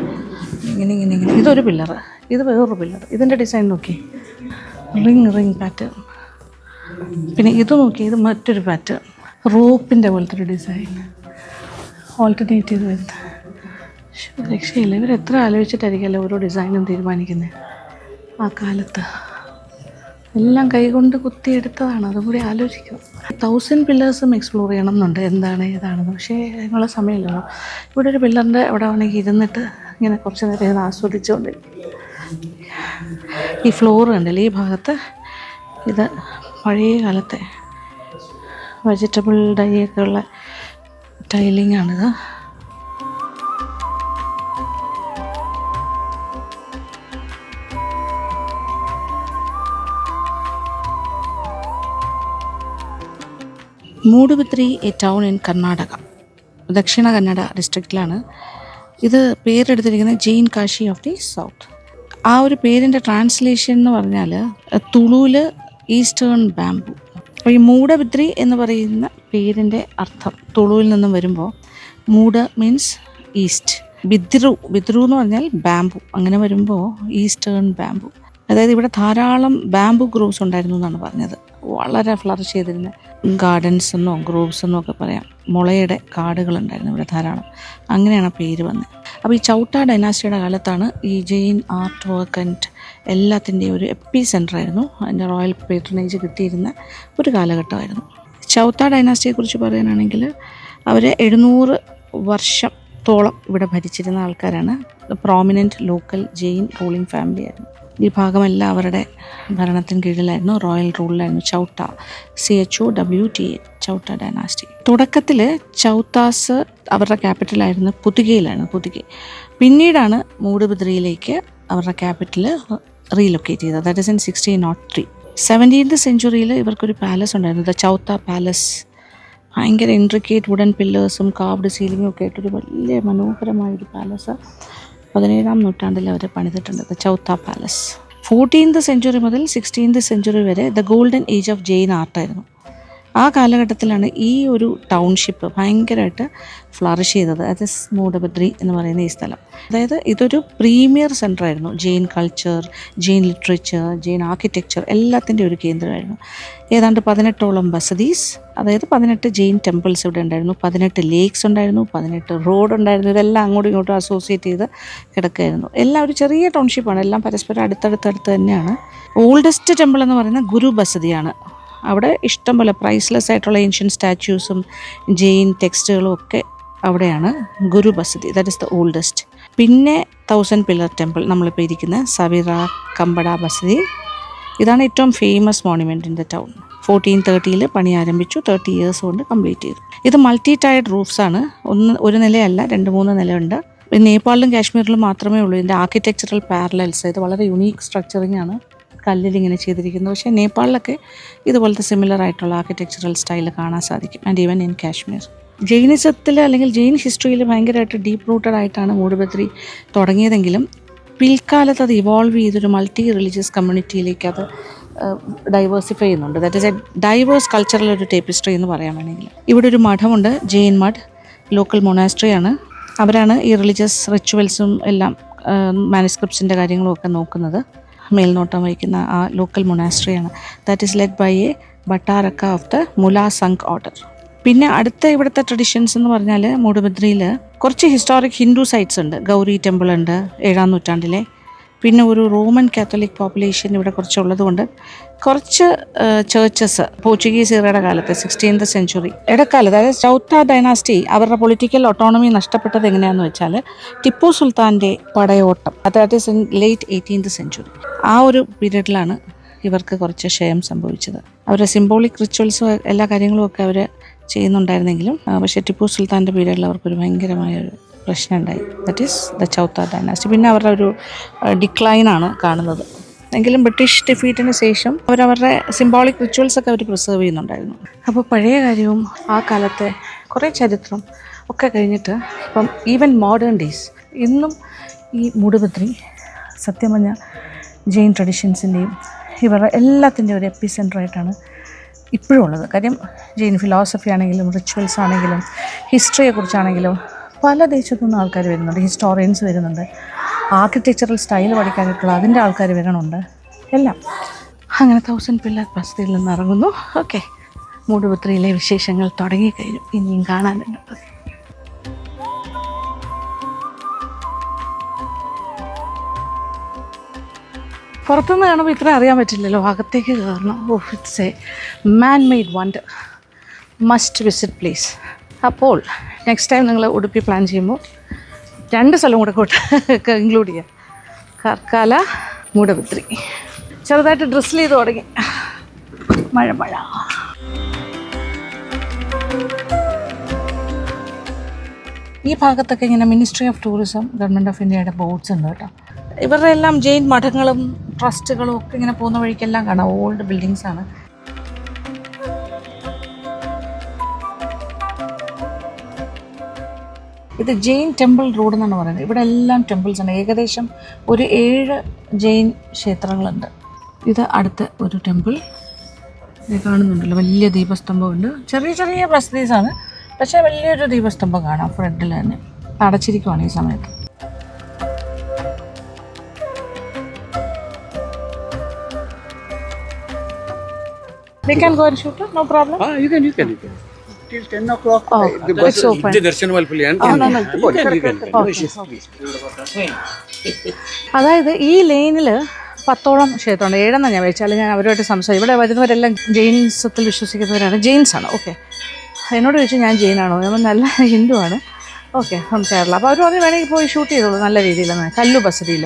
ഇങ്ങനെ. ഇതൊരു പില്ലർ, ഇത് വേറൊരു പില്ലർ. ഇതിൻ്റെ ഡിസൈൻ നോക്കി, റിങ് പാറ്റേൺ. പിന്നെ ഇത് നോക്കി, ഇത് മറ്റൊരു പാറ്റേൺ, റോപ്പിൻ്റെ പോലത്തെ ഒരു ഡിസൈൻ, ഓൾട്ടർനേറ്റ് ചെയ്ത് വരുന്നത്. രക്ഷയില്ല. ഇവരെത്ര ആലോചിച്ചിട്ടായിരിക്കുമല്ലോ ഓരോ ഡിസൈനും തീരുമാനിക്കുന്നത്. ആ കാലത്ത് എല്ലാം കൈകൊണ്ട് കുത്തിയെടുത്തതാണ്. അതും കൂടി ആലോചിക്കും. 1000 പില്ലേഴ്സും എക്സ്പ്ലോർ ചെയ്യണം എന്നുണ്ട്, എന്താണ് ഏതാണെന്ന്. പക്ഷേ അതിനുള്ള സമയമില്ലല്ലോ. ഇവിടെ ഒരു പില്ലറിൻ്റെ അവിടെ വേണമെങ്കിൽ ഇരുന്നിട്ട് ഇങ്ങനെ കുറച്ച് നേരം ഇത് ആസ്വദിച്ചുകൊണ്ടിരിക്കും. ഈ ഫ്ലോർ കണ്ടല്ലേ, ഈ ഭാഗത്ത് ഇത് പഴയ കാലത്തെ വെജിറ്റബിൾ ഡൈയൊക്കെ ഉള്ള ടൈലിംഗ് ആണിത്. Moodbidri, a town in Karnataka, Dakshina Kannada ഡിസ്ട്രിക്റ്റിലാണ്. ഇത് പേരെടുത്തിരിക്കുന്നത് Jain Kashi of the south. ആ ഒരു പേരിൻ്റെ ട്രാൻസ്ലേഷൻ എന്ന് പറഞ്ഞാൽ തുളുവിൽ ഈസ്റ്റേൺ ബാംബു. അപ്പോൾ ഈ മൂടബിദ്രി എന്ന് പറയുന്ന പേരിൻ്റെ അർത്ഥം തുളുവിൽ നിന്നും വരുമ്പോൾ മൂട മീൻസ് ഈസ്റ്റ്, ബിദ്രു എന്ന് പറഞ്ഞാൽ ബാംബു. അങ്ങനെ വരുമ്പോൾ ഈസ്റ്റേൺ ബാംബു. അതായത് ഇവിടെ ധാരാളം ബാംബു ഗ്രോവ്സ് ഉണ്ടായിരുന്നു എന്നാണ് പറഞ്ഞത്. വളരെ ഫ്ലറിഷ് ചെയ്തിരുന്ന ഗാർഡൻസ് എന്നോ ഗ്രോവ്സ് എന്നോ ഒക്കെ പറയാം. മുളയുടെ കാടുകളുണ്ടായിരുന്നു ഇവിടെ ധാരാളം. അങ്ങനെയാണ് പേര് വന്നത്. അപ്പോൾ ഈ ചൗട്ട ഡൈനാസ്റ്റിയുടെ കാലത്താണ് ഈ ജെയിൻ ആർട്ട് വർക്ക് ആൻഡ് എല്ലാത്തിൻ്റെയും ഒരു എപ്പി സെൻ്ററായിരുന്നു. അതിൻ്റെ റോയൽ പേട്രണേജ് കിട്ടിയിരുന്ന ഒരു കാലഘട്ടമായിരുന്നു. ചൗട്ട ഡൈനാസ്റ്റിയെക്കുറിച്ച് പറയാനാണെങ്കിൽ അവർ 700 വർഷത്തോളം ഇവിടെ ഭരിച്ചിരുന്ന ആൾക്കാരാണ്. Prominent local Jain ruling family ആയിരുന്നു. ഈ ഭാഗമെല്ലാം അവരുടെ ഭരണത്തിന് കീഴിലായിരുന്നു, റോയൽ റൂളിലായിരുന്നു. Chowta, CHOWTA, Chowta dynasty. തുടക്കത്തിൽ ചൗത്താസ് അവരുടെ ക്യാപിറ്റലായിരുന്നു പുതുകയിലായിരുന്നു. പിന്നീടാണ് മൂടുബിദ്രിയിലേക്ക് അവരുടെ ക്യാപിറ്റൽ റീലൊക്കേറ്റ് ചെയ്തത്. That is in 1603. 17th സെഞ്ച്വറിയിൽ ഇവർക്കൊരു പാലസ് ഉണ്ടായിരുന്നു, ദ ചൗത്ത പാലസ്. ഭയങ്കര ഇൻട്രിക്കേറ്റ് വുഡൻ പില്ലേഴ്സും കാർവ്ഡ് സീലിങ്ങും ഒക്കെ ആയിട്ടൊരു വലിയ മനോഹരമായൊരു പാലസ് 17ാം നൂറ്റാണ്ടിൽ അവർ പണിതിട്ടുണ്ട്, the Chowta palace. 14th century മുതൽ 16th സെഞ്ച്വറി വരെ the golden age of Jain ആർട്ടായിരുന്നു. ആ കാലഘട്ടത്തിലാണ് ഈ ഒരു ടൗൺഷിപ്പ് ഭയങ്കരമായിട്ട് ഫ്ലറിഷ് ചെയ്തത്. അത് മൂടബിദ്രി എന്ന് പറയുന്ന ഈ സ്ഥലം. അതായത് ഇതൊരു പ്രീമിയർ സെൻ്ററായിരുന്നു. Jain culture, Jain literature, Jain architecture എല്ലാത്തിൻ്റെ ഒരു കേന്ദ്രമായിരുന്നു. ഏതാണ്ട് 18ഓളം ബസദീസ്, അതായത് 18 ജെയിൻ ടെമ്പിൾസ് ഇവിടെ ഉണ്ടായിരുന്നു. 18 ലേക്സ് ഉണ്ടായിരുന്നു, 18 റോഡ് ഉണ്ടായിരുന്നു. ഇതെല്ലാം അങ്ങോട്ടും ഇങ്ങോട്ടും അസോസിയേറ്റ് ചെയ്ത് കിടക്കുകയായിരുന്നു. എല്ലാം ഒരു ചെറിയ ടൗൺഷിപ്പാണ്, എല്ലാം പരസ്പരം അടുത്തടുത്ത് തന്നെയാണ്. ഓൾഡസ്റ്റ് ടെമ്പിൾ എന്ന് പറയുന്നത് ഗുരു ബസദിയാണ്. അവിടെ ഇഷ്ടംപോലെ പ്രൈസ്ലെസ് ആയിട്ടുള്ള ഏൻഷ്യൻ സ്റ്റാച്യൂസും ജെയിൻ ടെക്സ്റ്റുകളും ഒക്കെ അവിടെയാണ്. ഗുരു Basadi, that is the oldest. പിന്നെ 1000 പില്ലർ ടെമ്പിൾ നമ്മളിപ്പോൾ ഇരിക്കുന്ന സവിറ കമ്പട ബസദി, ഇതാണ് ഏറ്റവും famous monument in the town. 1430 പണി ആരംഭിച്ചു, 30 years കൊണ്ട് കംപ്ലീറ്റ് ചെയ്തു. ഇത് മൾട്ടി ടയർഡ് റൂഫ്സാണ്. ഒരു നിലയല്ല, 2-3 നിലയുണ്ട്. നേപ്പാളിലും കാശ്മീരിലും മാത്രമേ ഉള്ളൂ ഇതിൻ്റെ ആർക്കിടെക്ചറൽ പാരലൽസ്. ഇത് വളരെ യുണീക്ക് സ്ട്രക്ചറിങ് ആണ്, കല്ലിലിങ്ങനെ ചെയ്തിരിക്കുന്നത്. പക്ഷേ നേപ്പാളിലൊക്കെ ഇതുപോലത്തെ സിമിലർ ആയിട്ടുള്ള ആർക്കിടെക്ചറൽ സ്റ്റൈൽ കാണാൻ സാധിക്കും. And even in Kashmir. ജെയിനിസത്തിൽ അല്ലെങ്കിൽ ജെയിൻ ഹിസ്റ്ററിയിൽ ഭയങ്കരമായിട്ട് ഡീപ്പ് റൂട്ടഡ് ആയിട്ടാണ് മൂടുബിദ്രി തുടങ്ങിയതെങ്കിലും പിൽക്കാലത്ത് അത് ഇവോൾവ് ചെയ്തൊരു മൾട്ടി റിലീജിയസ് കമ്മ്യൂണിറ്റിയിലേക്ക് അത് ഡൈവേഴ്സിഫൈ ചെയ്യുന്നുണ്ട്. That is a diverse cultural ഒരു ടേപ്പിസ്ട്രി എന്ന് പറയാൻ വേണമെങ്കിൽ. ഇവിടെ ഒരു മഠമുണ്ട്, ജെയിൻ മഠ്, ലോക്കൽ മൊണാസ്ട്രി ആണ്. അവരാണ് ഈ റിലീജിയസ് റിച്വൽസും എല്ലാം മാനുസ്ക്രിപ്റ്റ്സിൻ്റെ കാര്യങ്ങളും ഒക്കെ നോക്കുന്നത്. മേൽനോട്ടം വഹിക്കുന്ന ആ ലോക്കൽ മൊണാസ്ട്രിയാണ്. That is led by a Bhattaraka of the Mula Sangh order. പിന്നെ അടുത്ത ഇവിടുത്തെ ട്രഡീഷൻസ് എന്ന് പറഞ്ഞാൽ മൂടുബിദ്രിയിൽ കുറച്ച് ഹിസ്റ്റോറിക് ഹിന്ദു സൈറ്റ്സ് ഉണ്ട്. ഗൗരി ടെമ്പിൾ ഉണ്ട് 7-ാം നൂറ്റാണ്ടിലെ. പിന്നെ ഒരു റോമൻ കാത്തലിക് പോപ്പുലേഷൻ ഇവിടെ കുറച്ചുള്ളത് കൊണ്ട് കുറച്ച് ചേർച്ചസ് പോർച്ചുഗീസ് ഇറയുടെ കാലത്ത് 16th century ഇടക്കാലത്ത്, അതായത് ചൗത്ത ഡൈനാസ്റ്റി അവരുടെ പൊളിറ്റിക്കൽ ഓട്ടോണമി നഷ്ടപ്പെട്ടത് എങ്ങനെയാണെന്ന് വെച്ചാൽ ടിപ്പു സുൽത്താൻ്റെ പടയോട്ടം, that is in late 18th century. ആ ഒരു പീരീഡിലാണ് ഇവർക്ക് കുറച്ച് ക്ഷയം സംഭവിച്ചത്. അവരുടെ സിംബോളിക് റിച്വൽസും എല്ലാ കാര്യങ്ങളും ഒക്കെ അവർ ചെയ്യുന്നുണ്ടായിരുന്നെങ്കിലും പക്ഷേ ടിപ്പു സുൽത്താൻ്റെ പീരീഡിൽ അവർക്കൊരു ഭയങ്കരമായൊരു പ്രശ്നം ഉണ്ടായി. That is the Chowta dynasty. പിന്നെ അവരുടെ ഒരു ഡിക്ലൈനാണ് കാണുന്നത്. എങ്കിലും ബ്രിട്ടീഷ് ഡിഫീറ്റിന് ശേഷം അവരവരുടെ സിംബോളിക് റിച്വൽസ് ഒക്കെ അവർ പ്രിസർവ് ചെയ്യുന്നുണ്ടായിരുന്നു. അപ്പോൾ പഴയ കാര്യവും ആ കാലത്തെ കുറേ ചരിത്രം ഒക്കെ കഴിഞ്ഞിട്ട് ഇപ്പം ഈവൻ മോഡേൺ ഡേയ്സ് ഇന്നും ഈ മൂടുബിദ്രി സത്യം പറഞ്ഞാൽ ജെയിൻ ട്രഡീഷൻസിൻ്റെയും ഇവരുടെ എല്ലാത്തിൻ്റെയും ഒരു എപ്പി സെൻ്ററായിട്ടാണ് ഇപ്പോഴും ഉള്ളത്. കാര്യം ജെയിൻ ഫിലോസഫി ആണെങ്കിലും റിച്വൽസ് ആണെങ്കിലും ഹിസ്റ്ററിയെക്കുറിച്ചാണെങ്കിലും പല ദേശത്തു നിന്ന് ആൾക്കാർ വരുന്നുണ്ട്. ഹിസ്റ്റോറിയൻസ് വരുന്നുണ്ട്, ആർക്കിടെക്ചറൽ സ്റ്റൈൽ പഠിക്കാനായിട്ടുള്ള അതിൻ്റെ ആൾക്കാർ വരണുണ്ട്, എല്ലാം. അങ്ങനെ 1000 പില്ലർ ബസ്തിയിൽ നിന്ന് ഇറങ്ങുന്നു. ഓക്കെ, മൂടുബിദ്രിയിലെ വിശേഷങ്ങൾ തുടങ്ങിക്കഴിഞ്ഞു, ഇനിയും കാണാനുണ്ട്. പുറത്തുനിന്ന് കാണുമ്പോൾ ഇത്ര അറിയാൻ പറ്റില്ലല്ലോ, അകത്തേക്ക് കയറണം. It's a man made wonder, must visit place. അപ്പോൾ നെക്സ്റ്റ് ടൈം നിങ്ങൾ ഉടുപ്പി പ്ലാൻ ചെയ്യുമ്പോൾ 2 സ്ഥലം കൂടെ ഇൻക്ലൂഡ് ചെയ്യുക. കർക്കാല, മൂടുബിദ്രി. ചെറുതായിട്ട് ഡ്രസ്സിൽ ചെയ്ത് തുടങ്ങി. മഴ. ഈ ഭാഗത്തൊക്കെ ഇങ്ങനെ ministry of tourism, government of ഇന്ത്യയുടെ ബോർഡ്സ് ഉണ്ട് കേട്ടോ. ഇവരുടെ എല്ലാം ജെയിൻ മഠങ്ങളും ട്രസ്റ്റുകളും ഒക്കെ ഇങ്ങനെ പോകുന്ന വഴിക്കെല്ലാം കാണാം. ഓൾഡ് ബിൽഡിങ്സ് ആണ്. ഇത് ജെയിൻ ടെമ്പിൾ റോഡ് എന്നാണ് പറയുന്നത്. ഇവിടെ എല്ലാം ടെമ്പിൾസ് ഉണ്ട്. ഏകദേശം ഒരു 7 ജെയിൻ ക്ഷേത്രങ്ങളുണ്ട്. ഇത് അടുത്ത ഒരു ടെമ്പിൾ കാണുന്നുണ്ടല്ലോ, വലിയ ദീപസ്തംഭമുണ്ട്. ചെറിയ ബസ്തീസാണ്, പക്ഷേ വലിയൊരു ദീപസ്തംഭം കാണാം ഫ്രണ്ടിൽ തന്നെ. അടച്ചിരിക്കുവാണ് ഈ സമയത്ത്. We can go and shoot it, no problem. You can. Till 10 o'clock. The bus is open. അതായത് ഈ ലൈനിൽ 10ഓളം ക്ഷേത്രമുണ്ട്. 7 ഞാൻ വെച്ചാൽ ഞാൻ അവരുമായിട്ട് സംസാരിക്കും. ഇവിടെ വരുന്നവരെല്ലാം ജെയിൻസത്തിൽ വിശ്വസിക്കുന്നവരാണ്, ജെയിൻസാണ്. ഓക്കെ, എന്നോട് ചോദിച്ചു ഞാൻ ജെയിനാണോ? നമ്മൾ നല്ല ഹിന്ദുവാണ്. Okay, from Kerala. അപ്പോൾ അവർ പറഞ്ഞ് വേണമെങ്കിൽ പോയി ഷൂട്ട് ചെയ്തോളൂ നല്ല രീതിയിലാണ്. കല്ലു ബസതിയിൽ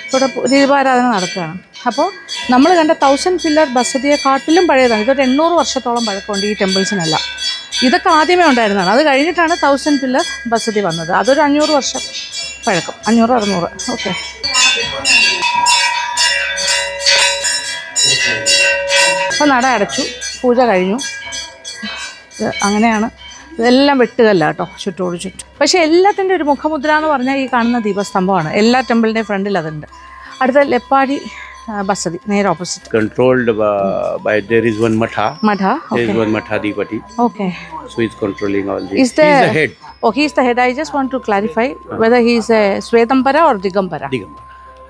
ഇവിടെ ദീപാരാധന നടക്കുകയാണ്. അപ്പോൾ നമ്മൾ കണ്ട 1000 പില്ലർ ബസതിയെക്കാട്ടിലും പഴയതാണ്. ഇതൊരു 800 വർഷത്തോളം പഴക്കമുണ്ട് ഈ ടെമ്പിൾസിനെല്ലാം. ഇതൊക്കെ ആദ്യമേ ഉണ്ടായിരുന്നതാണ്. അത് കഴിഞ്ഞിട്ടാണ് 1000 പില്ലർ ബസതി വന്നത്. അതൊരു 500 വർഷം പഴക്കം, 500-600. ഓക്കെ, അപ്പോൾ നട അടച്ചു, പൂജ കഴിഞ്ഞു. അങ്ങനെയാണ്. ഇതെല്ലാം വെട്ടുകല്ല കേട്ടോ, ചുറ്റോട് ചുറ്റും. പക്ഷേ എല്ലാത്തിൻ്റെ ഒരു മുഖമുദ്ര എന്ന് പറഞ്ഞാൽ ഈ കാണുന്ന ദീപസ്തംഭമാണ്. എല്ലാ ടെമ്പിളിൻ്റെയും ഫ്രണ്ടിൽ അതുണ്ട്. അടുത്ത ലെപ്പാടി ബസതി, നേരെ opposite. Controlled by there is one matha. Matha. There is one Mathadipati. Okay. So he's controlling all this. He's the head. Oh, he's the head. I just want to clarify whether he is a Swetambara or Digambara. Digambara.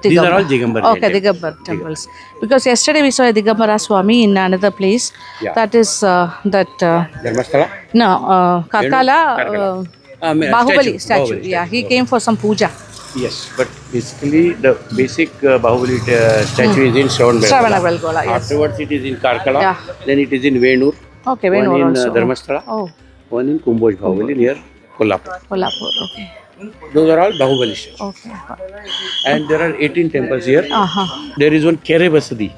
These are all Digambar. Okay, Digambar temples. Because yesterday we saw a Digambara Swami in another place. Yeah. That is Dharmasthala? No, Karkala. Bahubali statue. Bahubali Yeah, he came for some puja. Yes, but basically the basic Bahubali statue is in Shravanabelagola. Yes. Afterwards it is in Karkala. Yeah. Then it is in Venur. Okay, Venur one in also. Dharmasthala. Oh, One in Kumbhoj Bahubali near Kolhapur. Kolhapur. Okay. Those are all Bahubali statues. Okay. And there are 18 temples here. There is one Kere Basadi.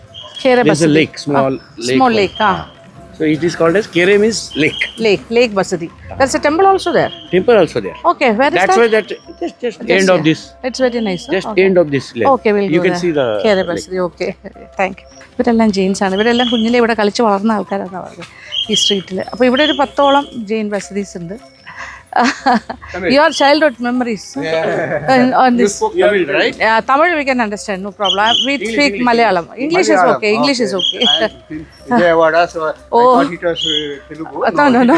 Kere There is a Basadi. lake, small lake. Small lake. So it is called as Kere means lake. Lake Basadi. There's a temple also there. Temple also there. Okay, where is That's that? why that just end of this. It's very nice. Just Okay. end of this lake. Okay, we'll You go can there. see the Kere lake. Basadi. Okay, thank you. ഇവരെല്ലാം ജെയിൻസാണ്. ഇവരെല്ലാം കുഞ്ഞിലെ ഇവിടെ കളിച്ച് വളർന്ന ആൾക്കാരാണ് പറയുന്നത് ഈ സ്ട്രീറ്റിൽ. അപ്പോൾ ഇവിടെ ഒരു 10ഓളം ജെയിൻ ബസദീസ് ഉണ്ട്. Your childhood memories on this. Tamil, right? Yeah, Tamil we can understand, no problem. We speak Malayalam. English is okay. English is okay. Vijayawada, so I thought it was Telugu. No,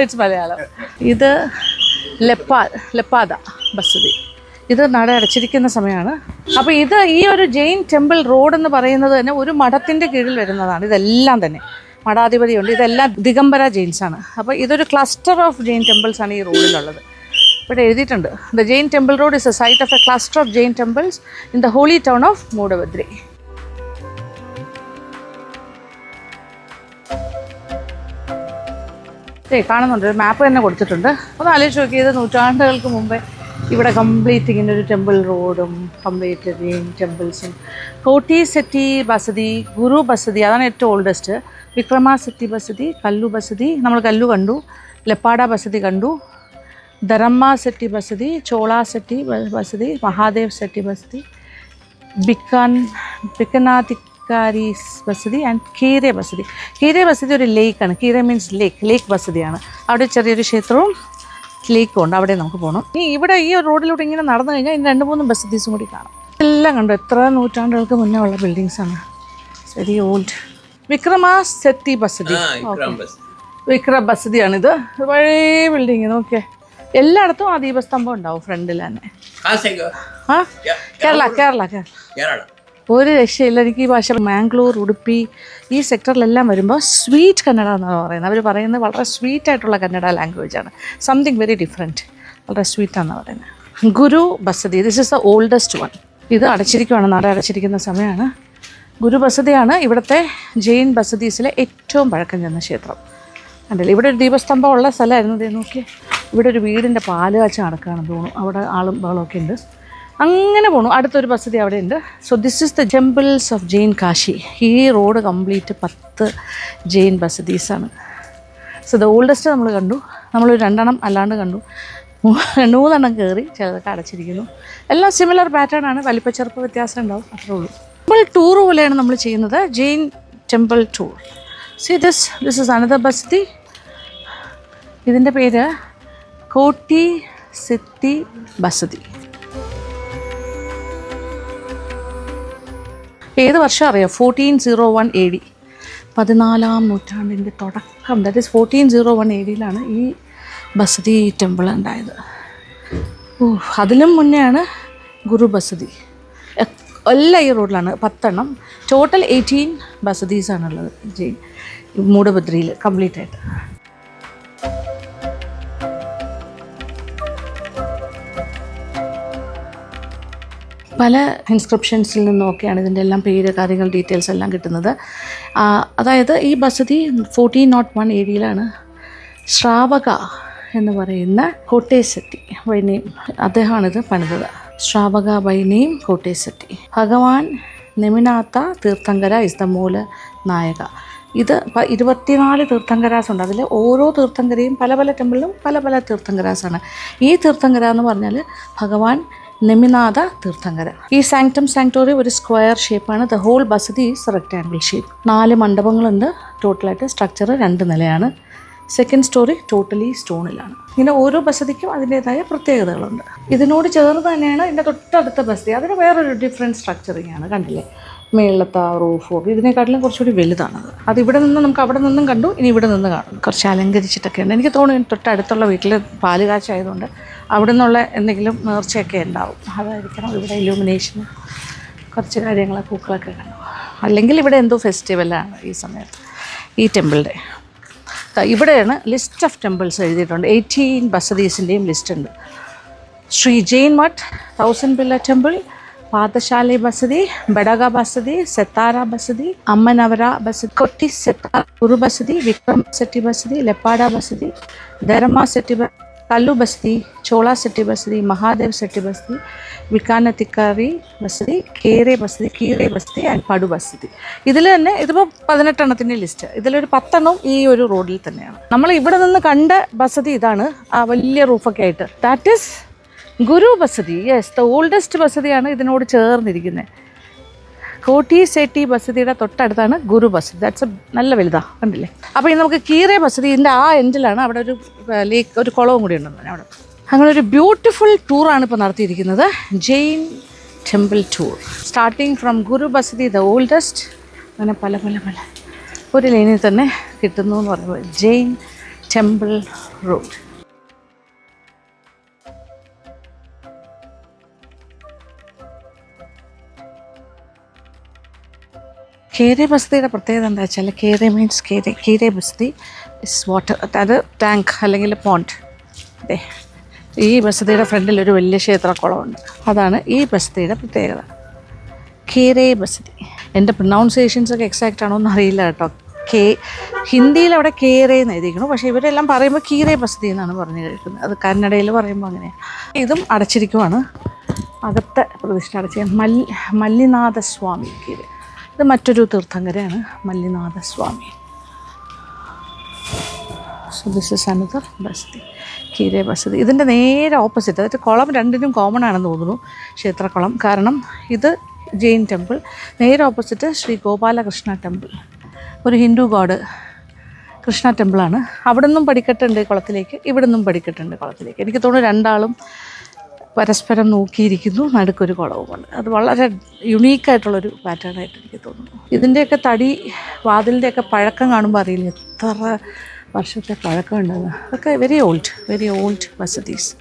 it's Malayalam. ഇത് ലെപ്പാദ. ബസതി. ഇത് നട അടച്ചിരിക്കുന്ന സമയമാണ്. അപ്പോൾ ഇത് ഈ ഒരു Jain temple road എന്ന് പറയുന്നത് തന്നെ ഒരു മഠത്തിൻ്റെ കീഴിൽ വരുന്നതാണ്. ഇതെല്ലാം തന്നെ മഠാധിപതിയുണ്ട്. ഇതെല്ലാം ദിഗംബര ജെയിൻസാണ്. അപ്പോൾ ഇതൊരു ക്ലസ്റ്റർ ഓഫ് ജെയിൻ ടെമ്പിൾസാണ് ഈ റോഡിലുള്ളത്. ഇവിടെ എഴുതിയിട്ടുണ്ട്, the Jain temple road is a site of a cluster of Jain temples in the holy town of Moodbidri. കാണുന്നുണ്ട്, ഒരു മാപ്പ് തന്നെ കൊടുത്തിട്ടുണ്ട്. ഒന്ന് ആലോചിച്ച് നോക്കിയത് നൂറ്റാണ്ടുകൾക്ക് മുമ്പേ ഇവിടെ കംപ്ലീറ്റ് ഇങ്ങനെ ഒരു ടെമ്പിൾ റോഡും കംപ്ലീറ്റ് ജെയിൻ ടെമ്പിൾസും. കോട്ടി സെറ്റി ബസതി, ഗുരു ബസതി അതാണ് ഏറ്റവും ഓൾഡസ്റ്റ്. വിക്രമ സെറ്റി ബസതി, കല്ലു ബസതി, നമ്മൾ കല്ലു കണ്ടു, ലെപ്പാട ബസതി കണ്ടു, ധരമ്മ സെറ്റി ബസതി, ചോള സെറ്റി ബസതി, മഹാദേവ് സെറ്റി ബസതി, ബിക്കനാധികാരീസ് ബസതി ആൻഡ് കീരെ ബസതി. കീരെ ബസതി ഒരു ലേക്കാണ്. കീരെ മീൻസ് ലേക്ക് ബസതിയാണ്. അവിടെ ചെറിയൊരു ക്ഷേത്രവും ലേക്കും ഉണ്ട്. അവിടെ നമുക്ക് പോകണം. ഇവിടെ ഈ റോഡിലൂടെ ഇങ്ങനെ നടന്നു കഴിഞ്ഞാൽ ഇനി 2-3 ബസതീസും കൂടി കാണാം. എല്ലാം കണ്ടു, എത്ര നൂറ്റാണ്ടുകൾക്ക് മുന്നേ ഉള്ള ബിൽഡിങ്സാണ്. Very old. വിക്രമ സെത്തി ബസതി, വിക്രം ബസതിയാണിത്. പഴയ ബിൽഡിങ് നോക്കിയേ. എല്ലായിടത്തും ആ ദീപസ്തംഭം ഉണ്ടാവും ഫ്രണ്ടിൽ തന്നെ. കേരള ഒരു രക്ഷയില്ല. എനിക്ക് ഈ ഭാഷ മാംഗ്ലൂർ, ഉടുപ്പി ഈ സെക്ടറിലെല്ലാം വരുമ്പോൾ സ്വീറ്റ് കന്നഡ എന്നാണ് പറയുന്നത്. അവർ പറയുന്നത് വളരെ സ്വീറ്റായിട്ടുള്ള കന്നഡ ലാംഗ്വേജാണ്. Something very different. വളരെ സ്വീറ്റാണെന്ന് പറയുന്നത്. Guru Basadi, this is the oldest one. ഇത് അടച്ചിരിക്കുകയാണ്, നട അടച്ചിരിക്കുന്ന സമയമാണ്. ഗുരു ബസതിയാണ് ഇവിടുത്തെ ജെയിൻ ബസതീസിലെ ഏറ്റവും പഴക്കം ചെന്ന ക്ഷേത്രം. കണ്ടില്ല, ഇവിടെ ഒരു ദീപസ്തംഭം ഉള്ള സ്ഥലമായിരുന്നു. ഇത് നോക്കി, ഇവിടെ ഒരു വീടിൻ്റെ പാല് കാച്ച നടക്കുകയാണെന്ന് തോന്നുന്നു. അവിടെ ആളും ബഹളമൊക്കെ ഉണ്ട്. അങ്ങനെ പോണു. അടുത്തൊരു ബസതി അവിടെ ഉണ്ട്. So this is the temples of Jain Kashi. ഈ റോഡ് കംപ്ലീറ്റ് 10 ജെയിൻ ബസതീസാണ്. സോ ദ ഓൾഡസ്റ്റ് നമ്മൾ കണ്ടു. നമ്മളൊരു 2 അല്ലാണ്ട് കണ്ടു. 3 കയറി, ചിലതൊക്കെ അടച്ചിരിക്കുന്നു. എല്ലാം സിമിലർ പാറ്റേൺ ആണ്. വലിപ്പച്ചെറുപ്പ് വ്യത്യാസം ഉണ്ടാവും, അത്രേ ഉള്ളൂ. ടെമ്പിൾ ടൂർ പോലെയാണ് നമ്മൾ ചെയ്യുന്നത്, Jain temple tour. See this is another Basadi. ഇതിൻ്റെ പേര് കോട്ടി സെറ്റി ബസതി. ഏത് വർഷം അറിയാം? 1401 AD, 14-ാം നൂറ്റാണ്ടിൻ്റെ തുടക്കം. ദാറ്റ് ഈസ് 1401 AD ഈ ബസതി ടെമ്പിൾ ഉണ്ടായത്. അതിലും മുന്നെയാണ് ഗുരു ബസതി. എല്ലാം ഈ റോഡിലാണ്, 10 ടോട്ടൽ 18 ബസതീസാണുള്ളത് ജെയിൻ മൂഡബദ്രിയിൽ കംപ്ലീറ്റ് ആയിട്ട്. പല ഇൻസ്ക്രിപ്ഷൻസിൽ നിന്നൊക്കെയാണ് ഇതിൻ്റെ എല്ലാം പേര്, കാര്യങ്ങൾ, ഡീറ്റെയിൽസ് എല്ലാം കിട്ടുന്നത്. അതായത് ഈ ബസതി 1401 AD ശ്രാവക എന്ന് പറയുന്ന കോട്ടേസെറ്റി ബൈ നെയിം, അദ്ദേഹമാണിത് പണിതത്. ശ്രാവക ബൈ നെയിം കോട്ടേസെറ്റി. ഭഗവാൻ നെമിനാത്ത തീർത്ഥങ്കര ഇസ് ദ മൂല നായക. ഇത് 24 തീർത്ഥങ്കരാസ് ഉണ്ട്. അതിൽ ഓരോ തീർത്ഥങ്കരയും പല പല ടെമ്പിളിലും പല പല തീർത്ഥങ്കരാസാണ്. ഈ തീർത്ഥങ്കര എന്ന് പറഞ്ഞാൽ ഭഗവാൻ നെമിനാഥ തീർത്ഥങ്കര. ഈ സാങ്ക്ടം സാങ്ക്ടോറി ഒരു സ്ക്വയർ ഷേപ്പാണ്. The whole Basadi is rectangle shape. 4 മണ്ഡപങ്ങളുണ്ട് ടോട്ടലായിട്ട്. സ്ട്രക്ചർ 2 നിലയാണ്. സെക്കൻഡ് സ്റ്റോറി ടോട്ടലി സ്റ്റോണിലാണ്. ഇങ്ങനെ ഓരോ ബസതിക്കും അതിൻ്റേതായ പ്രത്യേകതകളുണ്ട്. ഇതിനോട് ചേർന്ന് തന്നെയാണ് ഇതിൻ്റെ തൊട്ടടുത്ത ബസതി. അതിന് വേറൊരു ഡിഫറെൻറ്റ് സ്ട്രക്ചറിങ് ആണ്. കണ്ടില്ലേ, മേളത്തെ റൂഫും ഒക്കെ ഇതിനെക്കാട്ടിലും കുറച്ചുകൂടി വലുതാണത്. അത് ഇവിടെ നിന്ന് നമുക്ക് അവിടെ നിന്നും കണ്ടു, ഇനി ഇവിടെ നിന്ന് കാണുന്നു. കുറച്ച് അലങ്കരിച്ചിട്ടൊക്കെ ഉണ്ട്. എനിക്ക് തോന്നുന്നു തൊട്ടടുത്തുള്ള വീട്ടിൽ പാല് കാച്ചായതുകൊണ്ട് അവിടെ നിന്നുള്ള എന്തെങ്കിലും നേർച്ചയൊക്കെ ഉണ്ടാവും. അതായിരിക്കണം ഇവിടെ ഇലൂമിനേഷനും കുറച്ച് കാര്യങ്ങൾ, പൂക്കളൊക്കെ കണ്ടു. അല്ലെങ്കിൽ ഇവിടെ എന്തോ ഫെസ്റ്റിവലാണ് ഈ സമയത്ത് ഈ ടെമ്പിളിൻ്റെ. ഇവിടെയാണ് ലിസ്റ്റ് ഓഫ് ടെമ്പിൾസ് എഴുതിയിട്ടുണ്ട്. 18 ബസതീസിൻ്റെയും ലിസ്റ്റ് ഉണ്ട്. Shri Jain Math, 1000 pillar temple, Pathashali Basadi, Badaga Basadi, Settara Basadi, Ammanavara Basadi, Kotti Settar, Guru Basadi, Vikram Setti Basadi, Leppada Basadi, Dharamma Setti, Kallu Basadi, Chola Setti Basadi, Mahadev Setti Basadi, Vikkanathikari Basadi, Kere Basadi and Padu Basadi. ഇതിൽ തന്നെ ഇതിപ്പോൾ 18 ലിസ്റ്റ്. ഇതിലൊരു 10 ഈ ഒരു റോഡിൽ തന്നെയാണ്. നമ്മൾ ഇവിടെ നിന്ന് കണ്ട ബസതി ഇതാണ്, ആ വലിയ റൂഫൊക്കെ ആയിട്ട്. That is Guru Basadi. Yes, the oldest ബസതിയാണ് ഇതിനോട് ചേർന്നിരിക്കുന്നത്. കോട്ടി സെറ്റി ബസതിയുടെ തൊട്ടടുത്താണ് ഗുരു ബസതി. ദാറ്റ്സ് നല്ല വലുതാ, കണ്ടില്ലേ. അപ്പോൾ ഇനി നമുക്ക് കീരെ ബസതി, ഇതിൻ്റെ ആ എൻഡിലാണ്. അവിടെ ഒരു ലേക്ക്, ഒരു കുളവും കൂടി ഉണ്ടെന്ന് അവിടെ. അങ്ങനെ ഒരു ബ്യൂട്ടിഫുൾ ടൂറാണ് ഇപ്പോൾ നടത്തിയിരിക്കുന്നത്, Jain temple tour. Starting from Guru Basadi, the oldest. അങ്ങനെ പല പല പല ഒരു ലൈനിൽ തന്നെ കിട്ടുന്നു എന്ന് പറയുമ്പോൾ ജെയിൻ ടെമ്പിൾ റോഡ്. കേരെ ബസ്തിയുടെ പ്രത്യേകത എന്താ വെച്ചാൽ കേരെ മീൻസ് കേരെ ബസ്തി ഇസ് വാട്ടർ, അത് ടാങ്ക് അല്ലെങ്കിൽ പോണ്ട്. അതെ, ഈ ബസ്തിയുടെ ഫ്രണ്ടിൽ ഒരു വലിയ ക്ഷേത്രക്കുളമുണ്ട്. അതാണ് ഈ ബസ്തിയുടെ പ്രത്യേകത, കേരെ ബസ്തി. എൻ്റെ പ്രൊനൗൺസിയേഷൻസ് ഒക്കെ എക്സാക്റ്റ് ആണോ എന്ന് അറിയില്ല കേട്ടോ. ഹിന്ദിയിൽ അവിടെ കേരെ എന്ന് എഴുതിക്കണം, പക്ഷേ ഇവരെല്ലാം പറയുമ്പോൾ കീരെ ബസ്തി എന്നാണ് പറഞ്ഞു കേൾക്കുന്നത്. അത് കന്നഡയിൽ പറയുമ്പോൾ അങ്ങനെയാണ്. ഇതും അടച്ചിരിക്കുവാണ്, അകത്തെ പ്രതിഷ്ഠ അടച്ച മല്ലിനാഥസ്വാമി കീരെ. ഇത് മറ്റൊരു തീർത്ഥങ്കരയാണ്, Mallinathaswami. So this is another Basti, Kere Basti. ഇതിൻ്റെ നേരെ ഓപ്പോസിറ്റ്, അതായത് കുളം രണ്ടിനും കോമൺ ആണെന്ന് തോന്നുന്നു, ക്ഷേത്രക്കുളം. കാരണം ഇത് ജെയിൻ ടെമ്പിൾ, നേരെ ഓപ്പോസിറ്റ് ശ്രീ ഗോപാലകൃഷ്ണ ടെമ്പിൾ, ഒരു ഹിന്ദു ഗോഡ് കൃഷ്ണ ടെമ്പിളാണ്. അവിടെ നിന്നും പടിക്കെട്ടുണ്ട് കുളത്തിലേക്ക്, ഇവിടെ നിന്നും പടിക്കെട്ടുണ്ട് കുളത്തിലേക്ക്. എനിക്ക് തോന്നുന്നു രണ്ടാളും പരസ്പരം നോക്കിയിരിക്കുന്നു, നടുക്കൊരു കുളവുമുണ്ട്. അത് വളരെ യുണീക്കായിട്ടുള്ളൊരു പാറ്റേൺ ആയിട്ട് എനിക്ക് തോന്നുന്നു. ഇതിൻ്റെയൊക്കെ തടി, വാതിലിൻ്റെയൊക്കെ പഴക്കം കാണുമ്പോൾ അറിയില്ല എത്ര വർഷത്തെ പഴക്കം ഉണ്ടെന്ന്. അതൊക്കെ വെരി ഓൾഡ് വസതീസ്.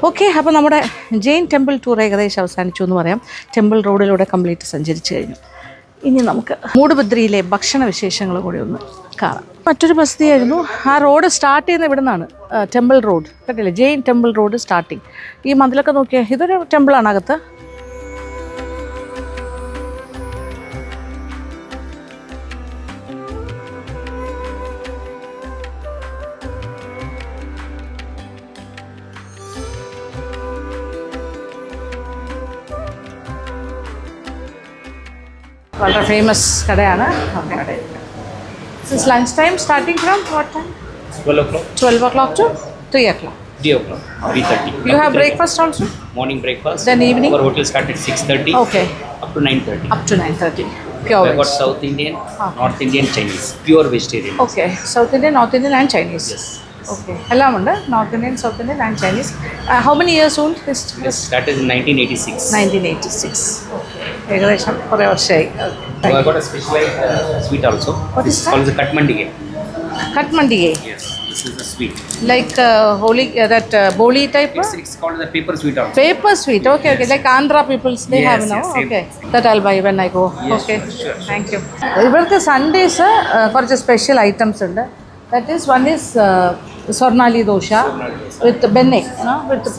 ഓക്കെ, അപ്പോൾ നമ്മുടെ ജെയിൻ ടെമ്പിൾ ടൂർ ഏകദേശം അവസാനിച്ചു എന്ന് പറയാം. ടെമ്പിൾ റോഡിലൂടെ കംപ്ലീറ്റ് സഞ്ചരിച്ചു കഴിഞ്ഞു. ഇനി നമുക്ക് മൂടുബദ്രിയിലെ ഭക്ഷണ വിശേഷങ്ങൾ കൂടി ഒന്ന് കാണാം. മറ്റൊരു ബസ്തിയായിരുന്നു. ആ റോഡ് സ്റ്റാർട്ട് ചെയ്യുന്ന ഇവിടെ നിന്നാണ്, ടെമ്പിൾ റോഡ് കണ്ടില്ലേ, ജെയിൻ ടെമ്പിൾ റോഡ് സ്റ്റാർട്ടിങ്. ഈ മതിലൊക്കെ നോക്കിയാൽ ഇതൊരു ടെമ്പിളാണ് അകത്ത്. വളരെ ഫേമസ് കടയാണ്. This is lunch time starting from what time? 12 o'clock. 12 o'clock to 3 o'clock. 3 o'clock. 3:30. You have breakfast also? Morning breakfast. Then evening? Our hotel start at 6:30. Okay. Up to 9:30. Up to 9:30. Pure We got veg. South Indian, North Indian, Chinese. Pure vegetarian. Okay. South Indian, North Indian and Chinese. Yes. Okay. എല്ലാം ഉണ്ട്. North Indian, South Indian and Chinese. How many years old is This started in 1986. 1986. Okay. ഏകദേശം കുറേ വർഷമായി. So I got a specialized sweet also. What This is is that? called the Katmandige. Katmandige. Yes, this is the sweet. Like holy, that boli type? It's called the paper sweet also. Paper sweet, okay, like Andhra peoples, they Yes, have now, yes, same. okay. That I'll buy when I go. Yes, Okay, sure. thank you. ഇവിടുത്തെ Sundays കുറച്ച് special items ഉണ്ട്. That is one is Swarnali dosa with benne, with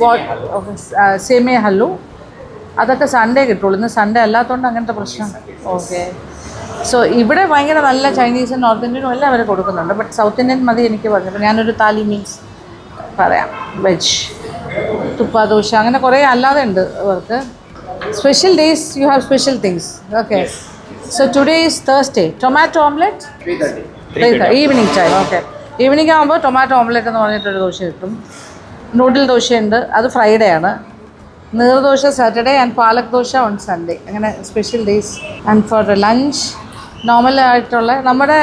semiya hallu. അതൊക്കെ Sunday കിട്ടുള്ളൂ. ഇന്ന് Sunday അല്ലാത്തതുകൊണ്ട് അങ്ങനത്തെ പ്രശ്നം. Okay, so ഇവിടെ ഭയങ്കര നല്ല ചൈനീസും നോർത്ത് ഇന്ത്യനും എല്ലാം അവർ കൊടുക്കുന്നുണ്ട്. ബട്ട് സൗത്ത് ഇന്ത്യൻ മതി എനിക്ക് പറഞ്ഞപ്പോൾ. ഞാനൊരു താലി മീൽസ് പറയാം, വെജ് തുപ്പ ദോശ, അങ്ങനെ കുറേ അല്ലാതെ ഉണ്ട് അവർക്ക്. Special days you have special things. Okay, so today is Thursday. Tomato omelette 3:30 evening time. Okay, evening ആകുമ്പോൾ ടൊമാറ്റോ ഓംലെറ്റ് എന്ന് പറഞ്ഞിട്ടൊരു ദോശ കിട്ടും. നൂഡിൽ ദോശയുണ്ട്, അത് ഫ്രൈഡേ ആണ്. Neer dosa Saturday and palak dosa on Sunday. അങ്ങനെ special days. And for lunch നോർമലായിട്ടുള്ള നമ്മുടെ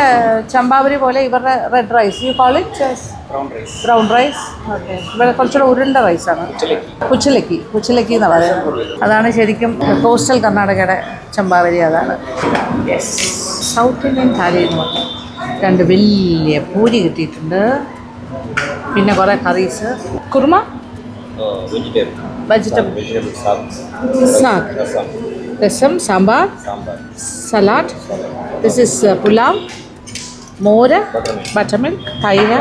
ചമ്പാവരി പോലെ ഇവരുടെ red rice, you call it brown rice. Okay, ഇവിടെ കുറച്ചുകൂടെ ഉരുണ്ട റൈസാണ്, കുച്ചിലക്കി എന്ന് പറയുന്നത്. അതാണ് ശരിക്കും കോസ്റ്റൽ കർണാടകയുടെ ചമ്പാവരി, അതാണ്. യെസ്, സൗത്ത് ഇന്ത്യൻ താലി എന്ന് പറഞ്ഞു. 2 വലിയ പൂരി കിട്ടിയിട്ടുണ്ട്, പിന്നെ കുറേ കറീസ്. Korma, vegetable sagu, rasam, sambar, salad. This is pulao, മോര്, ബട്ടർ മിൽക്ക്, തൈര്.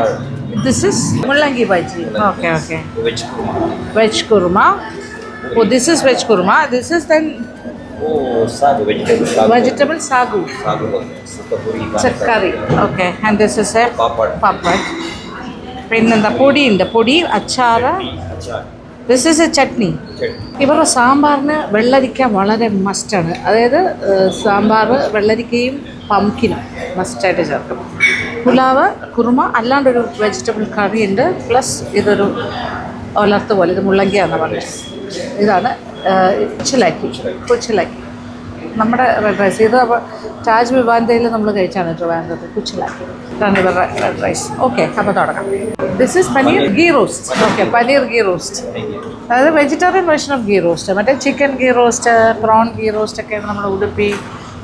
This is mullangi bajji. Okay, okay, veg kurma. Oh, this is veg kurma. This is then vegetable sagu curry. Okay, and this is a papad. പിന്നെന്താ പൊടിയുണ്ട്, പൊടി, അച്ചാറ്. This is A chutney. ഇവരുടെ സാമ്പാറിന് വെള്ളരിക്ക വളരെ മസ്റ്റാണ്. അതായത് സാമ്പാർ വെള്ളരിക്കയും പംകിനും മസ്റ്റായിട്ട് ചേർക്കും. പുലാവ്, കുറുമ, അല്ലാണ്ടൊരു വെജിറ്റബിൾ കറി ഉണ്ട്. പ്ലസ് ഇതൊരു ഒലർത്ത് പോലെ, ഇത് മുള്ളങ്കിയാണെന്ന് പറയുന്നത്. ഇതാണ് കുച്ചിലാക്കി. നമ്മുടെ റെഡ് റൈസ് ഇത് അപ്പോൾ താജ് വിവാന്തയിൽ നമ്മൾ കഴിച്ചാണ് ട്രിവാൻഡ്രത്ത് കുച്ചിലാക്കി ഇതാണ് ഇവരുടെ റെഡ് റൈസ്. ഓക്കെ, അപ്പോൾ തുടങ്ങാം. This is paneer ghee roast. Okay, paneer ghee roast, അതായത് vegetarian version of ghee roast. മറ്റേ chicken ghee roast, prawn ghee roast ഒക്കെയാണ് നമ്മൾ ഉടുപ്പി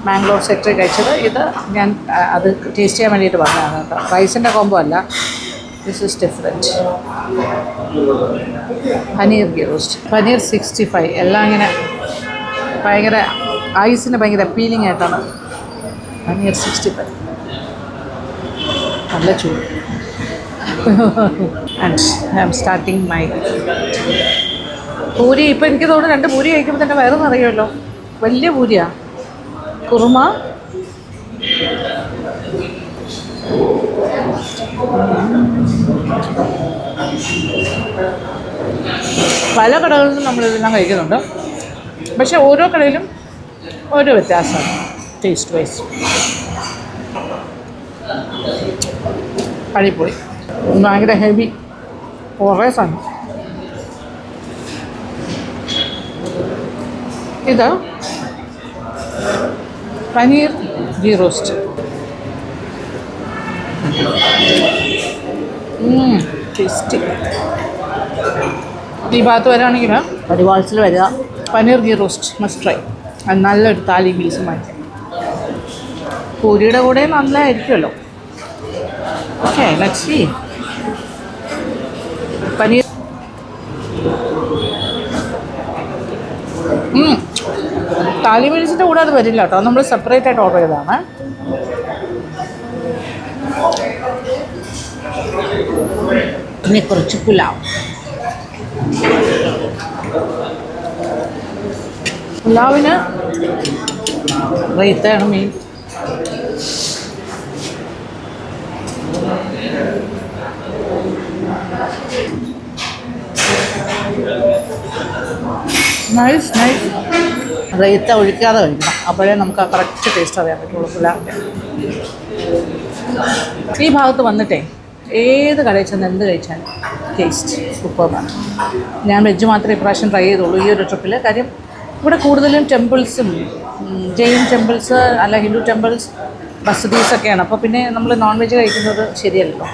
മാംഗ്ലൂർ സെക്ടറി കഴിച്ചത്. ഇത് ഞാൻ അത് ടേസ്റ്റ് ചെയ്യാൻ വേണ്ടിയിട്ട് പറഞ്ഞതാണ് കേട്ടോ. റൈസിൻ്റെ കോംബോ അല്ല, this is different. Paneer ghee roast, paneer 65 എല്ലാം ഇങ്ങനെ ഭയങ്കര ഐസിന് ഭയങ്കര അപ്പീലിംഗ് ആയിട്ടാണ്. പനീർ 65 നല്ല ചൂട്. And I am starting my puri. ഇപ്പം എനിക്ക് തോന്നുന്നു 2 പൂരി കഴിക്കുമ്പോൾ തന്നെ വയറ് നിറയുമല്ലോ. വലിയ പൂരിയാണ്. കുറുമ, പല കടകളിലും നമ്മളിതെല്ലാം കഴിക്കുന്നുണ്ട്. പക്ഷെ ഓരോ കടയിലും ഓരോ വ്യത്യാസമാണ് ടേസ്റ്റ് വൈസ്. അടിപൊളി, ഭയങ്കര ഹെവി, കുറേ സാധനം. ഇത് പനീർ ഗീ റോസ്റ്റ്. ടേസ്റ്റി. ഈ ഭാഗത്ത് വരികയാണെങ്കിൽ പരിവാൾസിൽ വരിക, paneer ghee roast must try. അത് നല്ലൊരു താലി പീസ് മാറ്റി പൂരിയുടെ കൂടെ നല്ലതായിരിക്കുമല്ലോ. Okay, let's see. Paneer thali പീസിൻ്റെ കൂടെ അത് വരില്ല കേട്ടോ, നമ്മൾ സെപ്പറേറ്റ് ആയിട്ട് ഓർഡർ ചെയ്തതാണ്. പിന്നെ കുറച്ച് പുലാവ്. പുലാവിന് റൈത്തയാണ് മെയിൻ. Nice nice. റൈത്ത ഒഴിക്കാതെ കഴിക്കണം, അപ്പോഴേ നമുക്ക് ആ കറക്റ്റ് ടേസ്റ്റ് അറിയാൻ പറ്റുള്ളൂ പുലാവിൻ്റെ. ഈ ഭാഗത്ത് വന്നിട്ടേ ഏത് കടയിൽ ചെന്ന് എന്ത് കഴിച്ചാലും ടേസ്റ്റ് സൂപ്പറാണ്. ഞാൻ വെജ് മാത്രമേ ഇപ്രാവശ്യം ട്രൈ ചെയ്തുള്ളൂ ഈ ഒരു ട്രിപ്പിൽ. കാര്യം ഇവിടെ കൂടുതലും ടെമ്പിൾസും, ജെയിൻ ടെമ്പിൾസ് അല്ല ഹിന്ദു ടെമ്പിൾസ്, ബസ്തീസൊക്കെയാണ്. അപ്പോൾ പിന്നെ നമ്മൾ നോൺ വെജ് കഴിക്കുന്നത് ശരിയല്ലല്ലോ,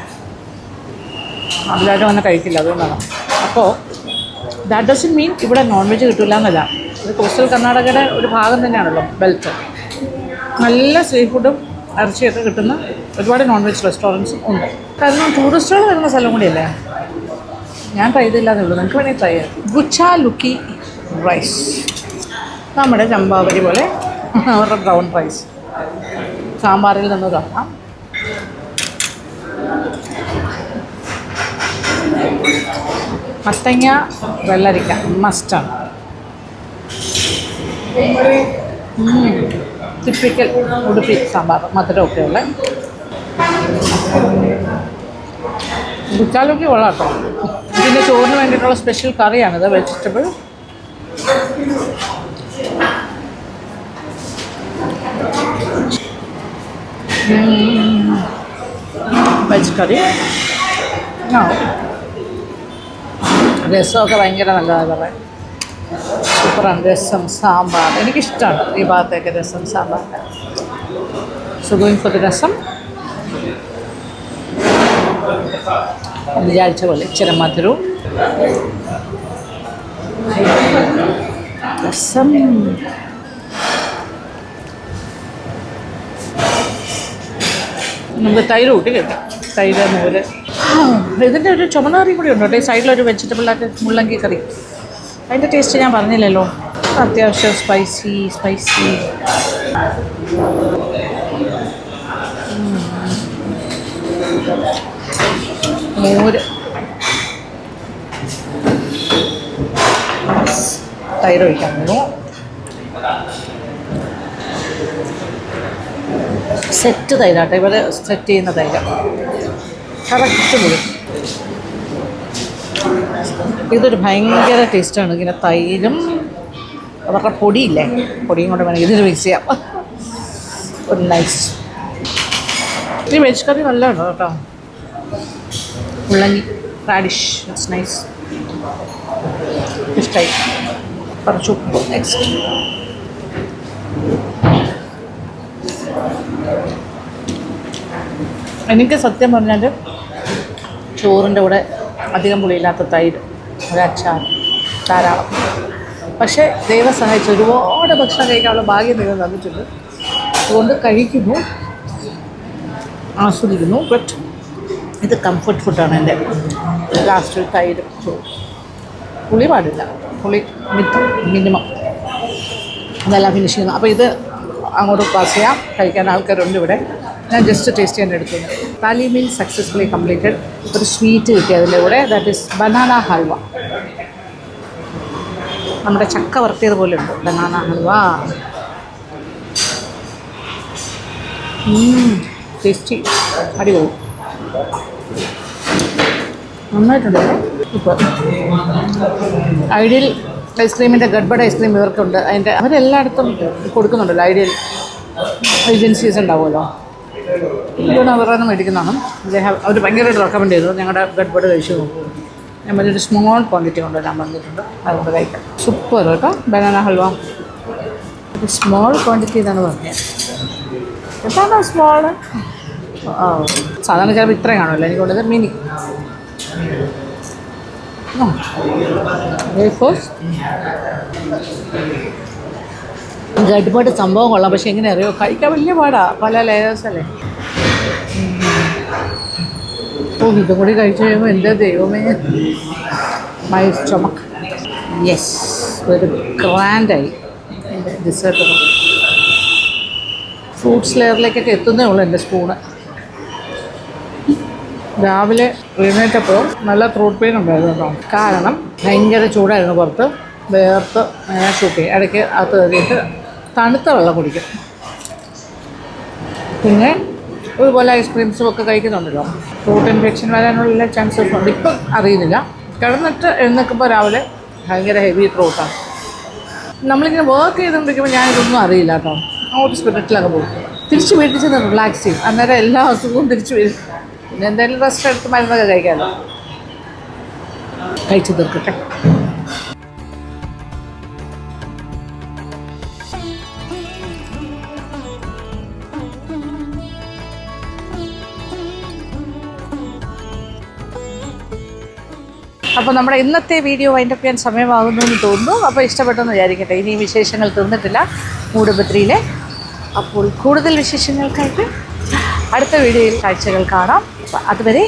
അതിലാരും അങ്ങനെ കഴിക്കില്ല, അതുകൊണ്ടാണ്. അപ്പോൾ ദാറ്റ് ഡസൻ മീൻ ഇവിടെ നോൺ വെജ് കിട്ടില്ല എന്നല്ല. ഇത് കോസ്റ്റൽ കർണാടകയുടെ ഒരു ഭാഗം തന്നെയാണല്ലോ ബെൽറ്റ്. നല്ല സീ ഫുഡും ഇറച്ചിയൊക്കെ കിട്ടുന്ന ഒരുപാട് നോൺ വെജ് റെസ്റ്റോറൻറ്റ്സും ഉണ്ട്. കാരണം ടൂറിസ്റ്റുകൾ വരുന്ന സ്ഥലം കൂടിയല്ലേ. ഞാൻ ട്രൈ ചെയ്തില്ലാന്നേ ഉള്ളൂ, നിങ്ങൾക്ക് വേണമെങ്കിൽ ട്രൈ ചെയ്യാം. ഗുച്ചാലുക്കി റൈസ്, നമ്മുടെ ചമ്പാവരി പോലെ അവരുടെ ബ്രൗൺ റൈസ്. സാമ്പാറിൽ നിന്ന് കാണാം. മത്തങ്ങ വെള്ളരിക്ക മസ്റ്റാണ്. ടിപ്പിക്കൽ ഉടുപ്പി സാമ്പാർ, മധുരമൊക്കെ ഉള്ള. ഗുച്ചാലുക്കി കൊള്ളാം കേട്ടോ. ഇതിൻ്റെ ചോറിന് വേണ്ടിയിട്ടുള്ള സ്പെഷ്യൽ കറിയാണിത്, വെജിറ്റബിൾ. വെജ് കറി. രസമൊക്കെ ഭയങ്കര നല്ലതാണ് പറയാൻ. സൂപ്പറാണ്. രസം, സാമ്പാർ എനിക്കിഷ്ടമാണ് ഈ ഭാഗത്തേക്ക്, രസം sambar. So going for the രസം. വിചാരിച്ച പോലെ ഇച്ചിരി മധുരവും. രസം നമുക്ക് തൈര് കൂട്ടി കഴിക്കാം. തൈര്, മോര്. ഇതിൻ്റെ ഒരു ചുമന്ന കറി കൂടി ഉണ്ട് കേട്ടോ. ഈ സൈഡിലൊരു വെജിറ്റബിളായിട്ട് മുള്ളങ്കി കറി. അതിൻ്റെ ടേസ്റ്റ് ഞാൻ പറഞ്ഞില്ലല്ലോ. അത്യാവശ്യം സ്പൈസി. മോര്, തൈര് ഒഴിക്കാൻ പോകുന്നു. സെറ്റ് തൈരാട്ടോ, ഇവർ സെറ്റ് ചെയ്യുന്ന തൈര് കറക്റ്റ് മുറി. ഇതൊരു ഭയങ്കര ടേസ്റ്റാണ്. ഇങ്ങനെ തൈരും അവരുടെ പൊടിയില്ലേ, പൊടിയും കൊണ്ട് വേണമെങ്കിൽ ഇതിൽ മിക്സ് ചെയ്യാം. ഒരു നൈസ്. ഈ വെജ് കറി നല്ലതാണ് കേട്ടോ. മുള്ളങ്ങി, റാഡിഷ്, ഇറ്റ്സ് നൈസ്. ഇഷ്ടമായി. കുറച്ച് ഉപ്പ് നെക്സ്റ്റ്. എനിക്ക് സത്യം പറഞ്ഞാൽ ചോറിൻ്റെ കൂടെ അധികം പുളിയില്ലാത്ത തൈര്, ഒരു അച്ചാർ ധാരാളം. പക്ഷേ ദൈവം സഹായിച്ച് ഒരുപാട് ഭക്ഷണം കഴിക്കാനുള്ള ഭാഗ്യം ദൈവം തന്നിട്ടുണ്ട്. അതുകൊണ്ട് കഴിക്കുന്നു, ആസ്വദിക്കുന്നു. ബട്ട് ഇത് കംഫർട്ട് ഫുഡാണ് എൻ്റെ. ലാസ്റ്റ് തൈര് ചോറ്, പുളി പാടില്ല, പുളി മിനിമം, അതെല്ലാം ഫിനിഷ് ചെയ്യുന്നു. അപ്പോൾ ഇത് അങ്ങോട്ട് പാസ് ചെയ്യാം. കഴിക്കാൻ ആൾക്കാരുണ്ട് ഇവിടെ. ഞാൻ ജസ്റ്റ് ടേസ്റ്റ് ചെയ്യാൻ എടുത്തു. താലി മീൽ സക്സസ്ഫുള്ളി കംപ്ലീറ്റഡ്. ഒരു സ്വീറ്റ് കിട്ടി അതിൻ്റെ കൂടെ, ദാറ്റ് ഈസ് ബനാന ഹൽവ. നമ്മുടെ ചക്ക വറുത്തിയത് പോലെ ഉണ്ട് ബനാന ഹൽവ. ടേസ്റ്റി, അടിപൊളി, നന്നായിട്ടുണ്ട്. ഇപ്പോൾ ഐഡിയൽ ഐസ്ക്രീമിൻ്റെ ഗഡ്ബഡ് ഐസ്ക്രീം ഇവർക്കുണ്ട്. അതിൻ്റെ അവരെല്ലായിടത്തും കൊടുക്കുന്നുണ്ടല്ലോ, ഐഡിയൽ ഏജൻസീസ് ഉണ്ടാവുമല്ലോ. ഇതുകൊണ്ട് അവരുടെ നിന്ന് മേടിക്കുന്നതാണ്. അവർ ഭയങ്കരമായിട്ട് റെക്കമെൻഡ് ചെയ്തു. ഞങ്ങളുടെ ഗഡ്ബഡ് കഴിച്ചു നോക്കൂ. ഞാൻ പറഞ്ഞൊരു സ്മോൾ ക്വാണ്ടിറ്റി കൊണ്ടുവരാൻ പറഞ്ഞിട്ടുണ്ട്, അതുകൊണ്ട് കഴിക്കാം. സൂപ്പർ കേട്ടോ ബനാന ഹൽവ. ഒരു സ്മോൾ ക്വാണ്ടിറ്റി എന്നാണ് പറഞ്ഞത്. എന്താണോ സ്മോള്? സാധാരണ ചിലപ്പോൾ ഇത്രയും കാണുമല്ലോ, എനിക്ക് കൊണ്ടത് മിനി. ഗഡ്ബഡ് സംഭവം കൊള്ളാം, പക്ഷെ എങ്ങനെ അറിയോ, കഴിക്കാൻ വലിയ പാടാ, പല ലെയേഴ്സ് അല്ലേ. ഓ, ഇതും കൂടി കഴിച്ചു കഴിയുമ്പോൾ എൻ്റെ ദൈവമേ, മൈ സ്റ്റൊമക്ക്. യെസ്, ഒരു ഗ്രാൻഡായി എൻ്റെ ഡിസേർട്ട്. ഫ്രൂട്ട്സ് ലെയറിലേക്കൊക്കെ എത്തുന്നേ ഉള്ളൂ എൻ്റെ സ്പൂണ്. രാവിലെ എഴുന്നേറ്റപ്പോൾ നല്ല ത്രോട്ട് പെയിൻ ഉണ്ടായിരുന്നു കേട്ടോ. കാരണം ഭയങ്കര ചൂടായിരുന്നു പുറത്ത്, വേർത്ത് ഞാൻ ഷൂട്ട് ചെയ്യും. ഇടയ്ക്ക് അകത്ത് കയറിയിട്ട് തണുത്ത വെള്ളം കുടിക്കും. പിന്നെ അതുപോലെ ഐസ്ക്രീംസും ഒക്കെ കഴിക്കുന്നുണ്ടല്ലോ, ത്രോട്ട് ഇൻഫെക്ഷൻ വരാനുള്ള ചാൻസസ് ഉണ്ട്. ഇപ്പം അറിയുന്നില്ല. കിടന്നിട്ട് എഴുന്നേൽക്കുമ്പോൾ രാവിലെ ഭയങ്കര ഹെവി ത്രോട്ടാണ്. നമ്മളിങ്ങനെ വർക്ക് ചെയ്തുകൊണ്ടിരിക്കുമ്പോൾ ഞാനിതൊന്നും അറിയില്ല കേട്ടോ. അങ്ങോട്ട് സ്പിരിറ്റിലൊക്കെ പോകും. തിരിച്ച് വീട്ടിൽ ചെന്ന് റിലാക്സ് ചെയ്യും. അന്നേരം എല്ലാ അസുഖവും തിരിച്ച് വരും. പിന്നെ എന്തായാലും റെസ്റ്റ് എടുത്ത് മരുന്നൊക്കെ കഴിക്കാമല്ലോ. കഴിച്ചു തീർക്കട്ടെ. അപ്പോൾ നമ്മുടെ ഇന്നത്തെ വീഡിയോ വൈൻഡപ്പ് ചെയ്യാൻ സമയമാകുന്നു എന്ന് തോന്നുന്നു. അപ്പോൾ ഇഷ്ടപ്പെട്ടെന്ന് വിചാരിക്കട്ടെ. ഇനി വിശേഷങ്ങൾ തീർന്നിട്ടില്ല മൂടുബദ്രിയിലെ. അപ്പോൾ കൂടുതൽ വിശേഷങ്ങൾക്കായിട്ട് അടുത്ത വീഡിയോയിൽ കാഴ്ചകൾ കാണാം. അപ്പോൾ അതുവരെ